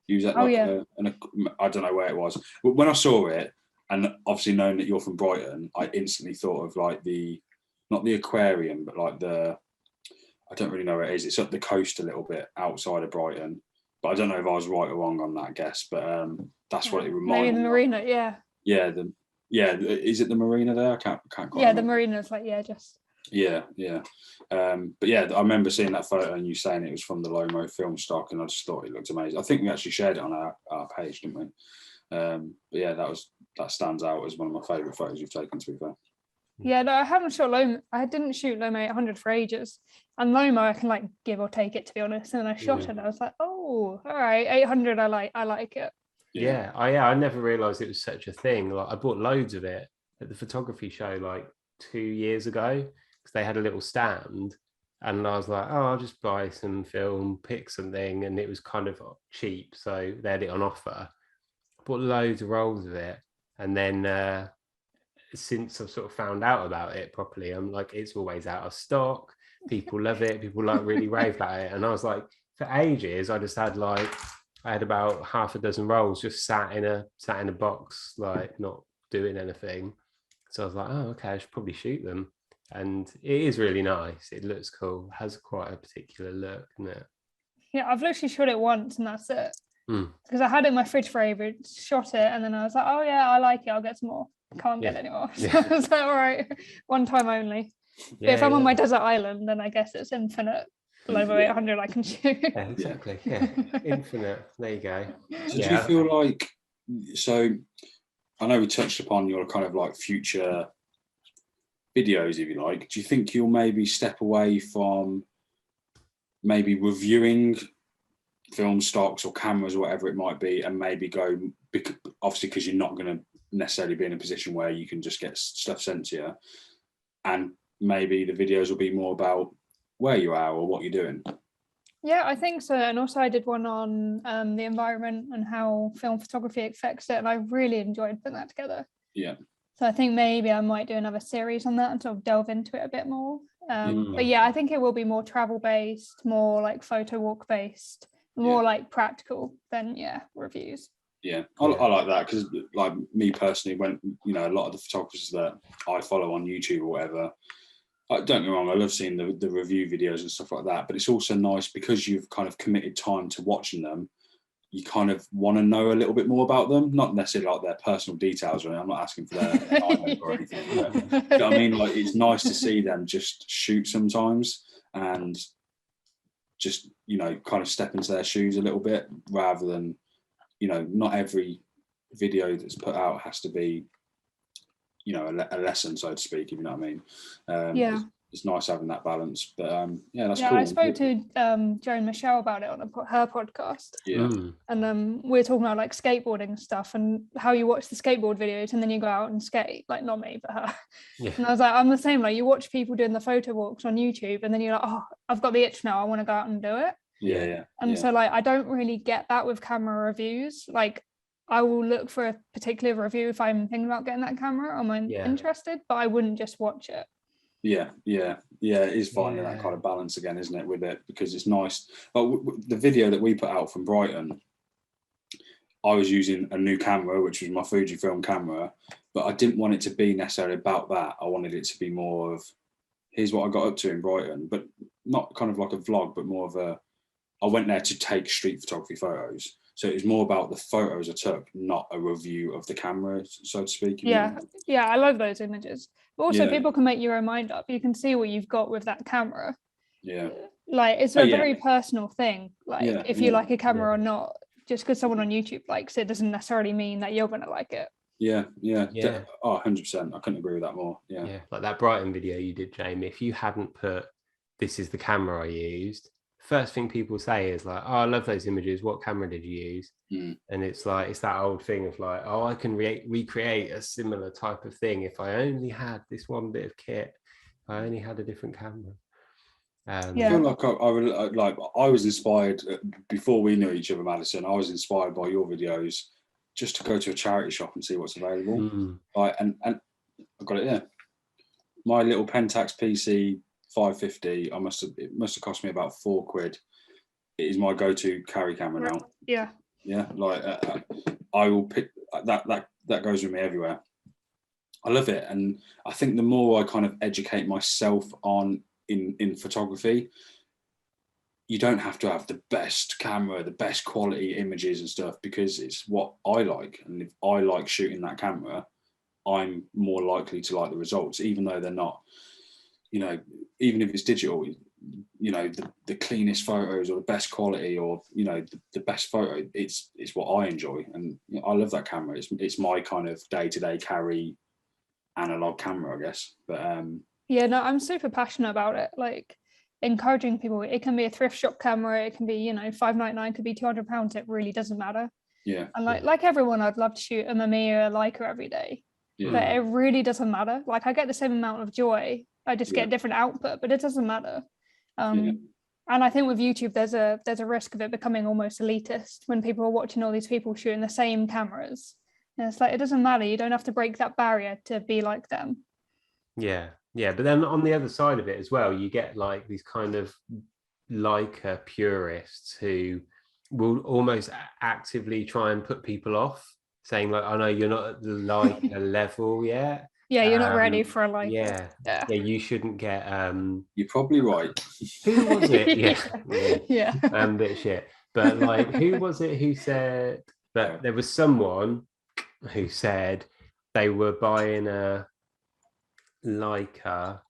[SPEAKER 1] You was at I don't know where it was. But when I saw it, and obviously knowing that you're from Brighton, I instantly thought of like not the aquarium, but like I don't really know where it is. It's up the coast a little bit outside of Brighton. But I don't know if I was right or wrong on that guess. But that's what it reminded me.
[SPEAKER 3] Maybe the marina,
[SPEAKER 1] Yeah, is it the marina there? I can't quite
[SPEAKER 3] remember. The marina's like, just.
[SPEAKER 1] Yeah. But yeah, I remember seeing that photo and you saying it was from the Lomo film stock, and I just thought it looked amazing. I think we actually shared it on our page, didn't we? But yeah, that stands out as one of my favourite photos you've taken, to be fair.
[SPEAKER 3] Yeah, no, I haven't shot Lomo. I didn't shoot Lomo 800 for ages. And Lomo, I can like give or take it, to be honest. And then I shot it and I was like, oh, all right, 800, I like it.
[SPEAKER 4] Yeah, I never realised it was such a thing. Like I bought loads of it at the photography show like 2 years ago because they had a little stand. And I was like, oh, I'll just buy some film, pick something. And it was kind of cheap. So they had it on offer. I bought loads of rolls of it. And then since I've sort of found out about it properly, I'm like, it's always out of stock. People love it. People like really rave about it. And I was like, for ages, I had about half a dozen rolls just sat in a box, like not doing anything. So I was like, oh, okay, I should probably shoot them. and it is really nice. It looks cool, has quite a particular look, doesn't it?
[SPEAKER 3] Yeah, I've literally shot it once and that's it.
[SPEAKER 4] Mm.
[SPEAKER 3] Because I had it in my fridge for ages, shot it, and then I was like, oh yeah, I like it, I'll get some more. Can't get any more. So I was like, all right, one time only. But if I'm on my desert island, then I guess it's infinite. Level 800 I can shoot.
[SPEAKER 4] Yeah, exactly. Yeah, infinite. There you go.
[SPEAKER 1] So do you feel like, so I know we touched upon your kind of like future videos, if you like. Do you think you'll maybe step away from maybe reviewing film stocks or cameras or whatever it might be, and maybe go, obviously because you're not going to necessarily be in a position where you can just get stuff sent to you, and maybe the videos will be more about where you are or what you're doing?
[SPEAKER 3] Yeah, I think so. And also I did one on the environment and how film photography affects it, and I really enjoyed putting that together.
[SPEAKER 1] Yeah.
[SPEAKER 3] So I think maybe I might do another series on that and sort of delve into it a bit more. But yeah, I think it will be more travel based, more like photo walk based, more like practical than reviews.
[SPEAKER 1] Yeah, I like that, because like me personally, when a lot of the photographers that I follow on YouTube or whatever, don't get me wrong, I love seeing the review videos and stuff like that, but it's also nice because you've kind of committed time to watching them. You kind of want to know a little bit more about them, not necessarily like their personal details or anything. I'm not asking for their island or anything, but you know what I mean? Like, it's nice to see them just shoot sometimes and just, kind of step into their shoes a little bit, rather than, not every video that's put out has to be, a lesson, so to speak, if you know what I mean. It's nice having that balance, but that's cool.
[SPEAKER 3] I spoke to Jo and Michelle about it on her podcast. And we were talking about like skateboarding stuff and how you watch the skateboard videos and then you go out and skate, like not me but her. And I was like, I'm the same, like you watch people doing the photo walks on YouTube and then you're like, oh, I've got the itch now, I want to go out and do it. So like I don't really get that with camera reviews. Like I will look for a particular review if I'm thinking about getting that camera or I'm interested, but I wouldn't just watch it. It
[SPEAKER 1] is finding that kind of balance again, isn't it, with it, because it's nice. But the video that we put out from Brighton, I was using a new camera, which was my Fujifilm camera, but I didn't want it to be necessarily about that. I wanted it to be more of, here's what I got up to in Brighton, but not kind of like a vlog, but more of I went there to take street photography photos. So it was more about the photos I took, not a review of the camera, so to speak.
[SPEAKER 3] I love those images. But also people can make your own mind up. You can see what you've got with that camera. Like it's a very personal thing. Like if you like a camera or not, just because someone on YouTube likes it doesn't necessarily mean that you're going to like it.
[SPEAKER 1] 100%. I couldn't agree with that more.
[SPEAKER 4] Like that Brighton video you did, Jamie, if you hadn't put, this is the camera I used, first thing people say is like, oh, I love those images, what camera did you use? And it's like, it's that old thing of like, oh, I can recreate a similar type of thing if I only had this one bit of kit, if I only had a different camera.
[SPEAKER 1] I feel like I was inspired before we knew each other, Madison. I was inspired by your videos just to go to a charity shop and see what's available. And I've got it here. My little Pentax PC 550. It must have cost me about £4. It is my go-to carry camera now. I will pick that goes with me everywhere. I love it, and I think the more I kind of educate myself on in photography, you don't have to have the best camera, the best quality images and stuff, because it's what I like, and if I like shooting that camera, I'm more likely to like the results, even though they're not, even if it's digital, the cleanest photos or the best quality or the best photo, it's what I enjoy, and I love that camera. It's my kind of day-to-day carry analog camera, I guess. But
[SPEAKER 3] I'm super passionate about it, like encouraging people. It can be a thrift shop camera, it can be £5.99, could be £200. It really doesn't matter. And like everyone, I'd love to shoot a Mamiya Leica every day, but it really doesn't matter. Like I get the same amount of joy, I just get different output, but it doesn't matter. And I think with YouTube there's a risk of it becoming almost elitist when people are watching all these people shooting the same cameras, and it's like, it doesn't matter, you don't have to break that barrier to be like them.
[SPEAKER 4] But then on the other side of it as well, you get like these kind of Leica purists who will almost actively try and put people off, saying like, I know you're not at the Leica level yet,
[SPEAKER 3] Yeah, you're not ready for like
[SPEAKER 4] yeah. You shouldn't get
[SPEAKER 1] You're probably right.
[SPEAKER 4] Who was it?
[SPEAKER 3] Yeah.
[SPEAKER 4] I'm a bit shit. But like, who was it who said that there was someone who said they were buying a Leica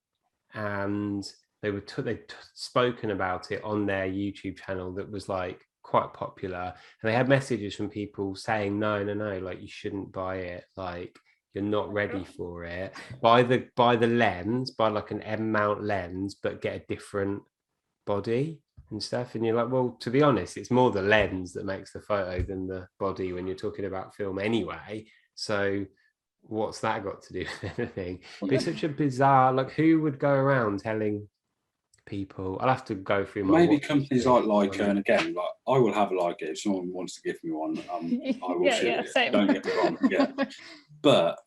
[SPEAKER 4] and they'd spoken about it on their YouTube channel that was like quite popular, and they had messages from people saying no, like you shouldn't buy it, like you're not ready for it. Buy the lens, buy like an M mount lens, but get a different body and stuff. And you're like, well, to be honest, it's more the lens that makes the photo than the body when you're talking about film anyway. So what's that got to do with anything? But it's such a bizarre, like, who would go around telling people? I'll have to go through my
[SPEAKER 1] maybe companies like Leica, and again, like I will have a Leica if someone wants to give me one. I will shoot it.
[SPEAKER 3] Same.
[SPEAKER 1] Don't get me wrong. Yeah, but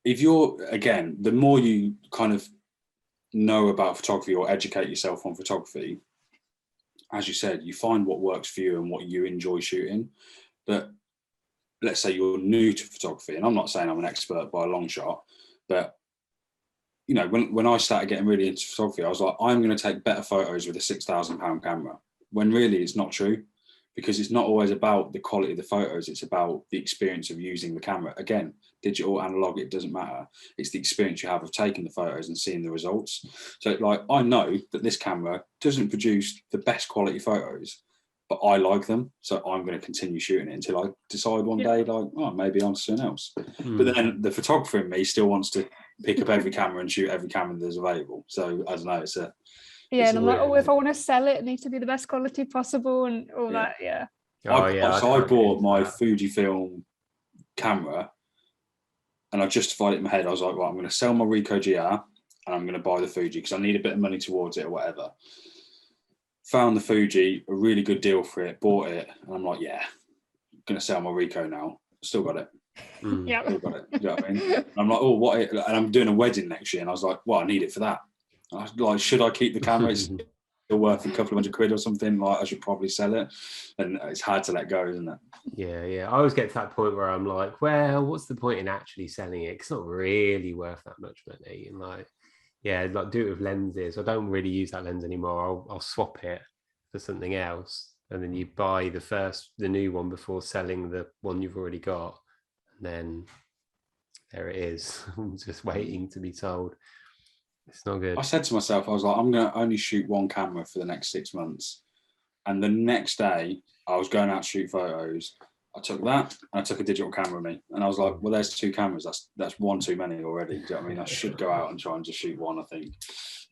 [SPEAKER 1] if you're, again, the more you kind of know about photography or educate yourself on photography, as you said, you find what works for you and what you enjoy shooting. But let's say you're new to photography, and I'm not saying I'm an expert by a long shot, but you know, when I started getting really into photography, I was like, I'm going to take better photos with a £6,000 camera, when really it's not true, because it's not always about the quality of the photos. It's about the experience of using the camera. Again, digital, analog, it doesn't matter. It's the experience you have of taking the photos and seeing the results. So like, I know that this camera doesn't produce the best quality photos, but I like them. So I'm going to continue shooting it until I decide one day, like, oh, maybe on to something else. But then the photographer in me still wants to pick up every camera and shoot every camera that's available. So I don't know, it's a...
[SPEAKER 3] and I'm like, oh, if I want to sell it, it needs to be the best quality possible and all that.
[SPEAKER 1] I bought my Fujifilm camera and I justified it in my head. I was like, well, I'm going to sell my Ricoh GR and I'm going to buy the Fuji because I need a bit of money towards it or whatever. Found the Fuji, a really good deal for it, bought it, and I'm like, yeah, I'm going to sell my Ricoh now. Still got it. Still got it. You know what I mean? And I'm like, oh, what? And I'm doing a wedding next year, and I was like, well, I need it for that. I was like, should I keep the camera? It's still worth a couple of £100 or something. Like, I should probably sell it. And it's hard to let go, isn't it?
[SPEAKER 4] Yeah. I always get to that point where I'm like, well, what's the point in actually selling it? It's not really worth that much money. And like, yeah, like do it with lenses. I don't really use that lens anymore. I'll swap it for something else. And then you buy the new one before selling the one you've already got. And then there it is. I'm just waiting to be sold. It's not good.
[SPEAKER 1] I said to myself, I was like, I'm going to only shoot one camera for the next 6 months. And the next day, I was going out to shoot photos. I took that and I took a digital camera with me. And I was like, well, there's 2 cameras. That's one too many already. Do you know what I mean? I should go out and try and just shoot one, I think.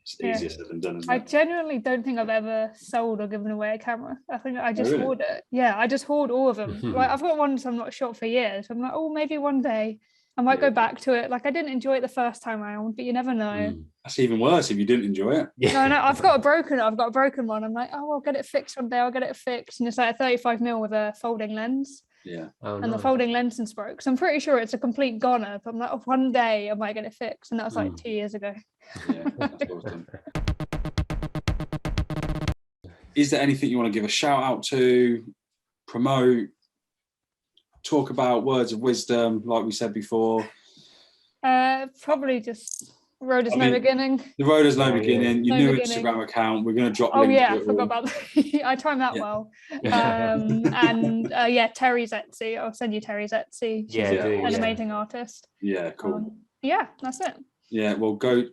[SPEAKER 1] It's easier said than done, isn't it?
[SPEAKER 3] I genuinely don't think I've ever sold or given away a camera. I think I just hoard it. Yeah, I just hoard all of them. Like I've got ones I'm not shot for years. I'm like, oh, maybe one day I might go back to it. Like I didn't enjoy it the first time around, but you never know.
[SPEAKER 1] That's even worse if you didn't enjoy it.
[SPEAKER 3] No, I've got a broken one. I'm like, oh, I'll get it fixed one day. I'll get it fixed. And it's like a 35mm with a folding lens.
[SPEAKER 1] Yeah.
[SPEAKER 3] Oh, and the folding lens is broke. So I'm pretty sure it's a complete goner. But I'm like, oh, one day I might get it fixed. And that was like 2 years ago.
[SPEAKER 1] Yeah, that's awesome. Is there anything you want to give a shout out to, promote, talk about, words of wisdom, like we said before?
[SPEAKER 3] Probably just road is no beginning.
[SPEAKER 1] The road is no beginning. Your new Instagram account. We're going to drop links.
[SPEAKER 3] Oh yeah, I forgot about that. I timed that well. And Terry's Etsy. I'll send you Terry's Etsy. She's an amazing artist.
[SPEAKER 1] Yeah, cool.
[SPEAKER 3] That's it.
[SPEAKER 1] Yeah, well, go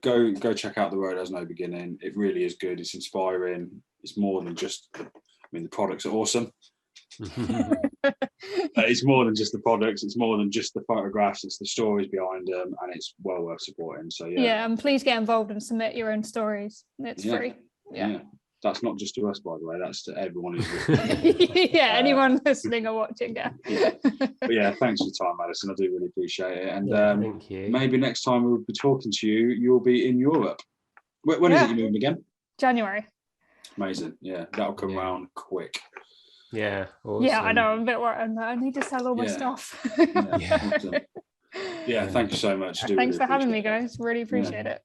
[SPEAKER 1] check out The Road Has No Beginning. It really is good. It's inspiring. It's more than just, the products are awesome. It's more than just the products. It's more than just the photographs. It's the stories behind them, and it's well worth supporting. So
[SPEAKER 3] and please get involved and submit your own stories. It's free. Yeah.
[SPEAKER 1] That's not just to us, by the way. That's to everyone who's listening.
[SPEAKER 3] Anyone listening or watching.
[SPEAKER 1] But yeah, thanks for your time, Madison. I do really appreciate it. And
[SPEAKER 4] thank you.
[SPEAKER 1] Maybe next time we'll be talking to you, you'll be in Europe. When is it you're moving again?
[SPEAKER 3] January.
[SPEAKER 1] Amazing. Yeah, that'll come around quick.
[SPEAKER 4] Yeah. Awesome.
[SPEAKER 3] Yeah, I know. I'm a bit worried. I need to sell all my stuff.
[SPEAKER 1] Awesome. Yeah, thank you so much.
[SPEAKER 3] Thanks for having me, guys. Really appreciate it.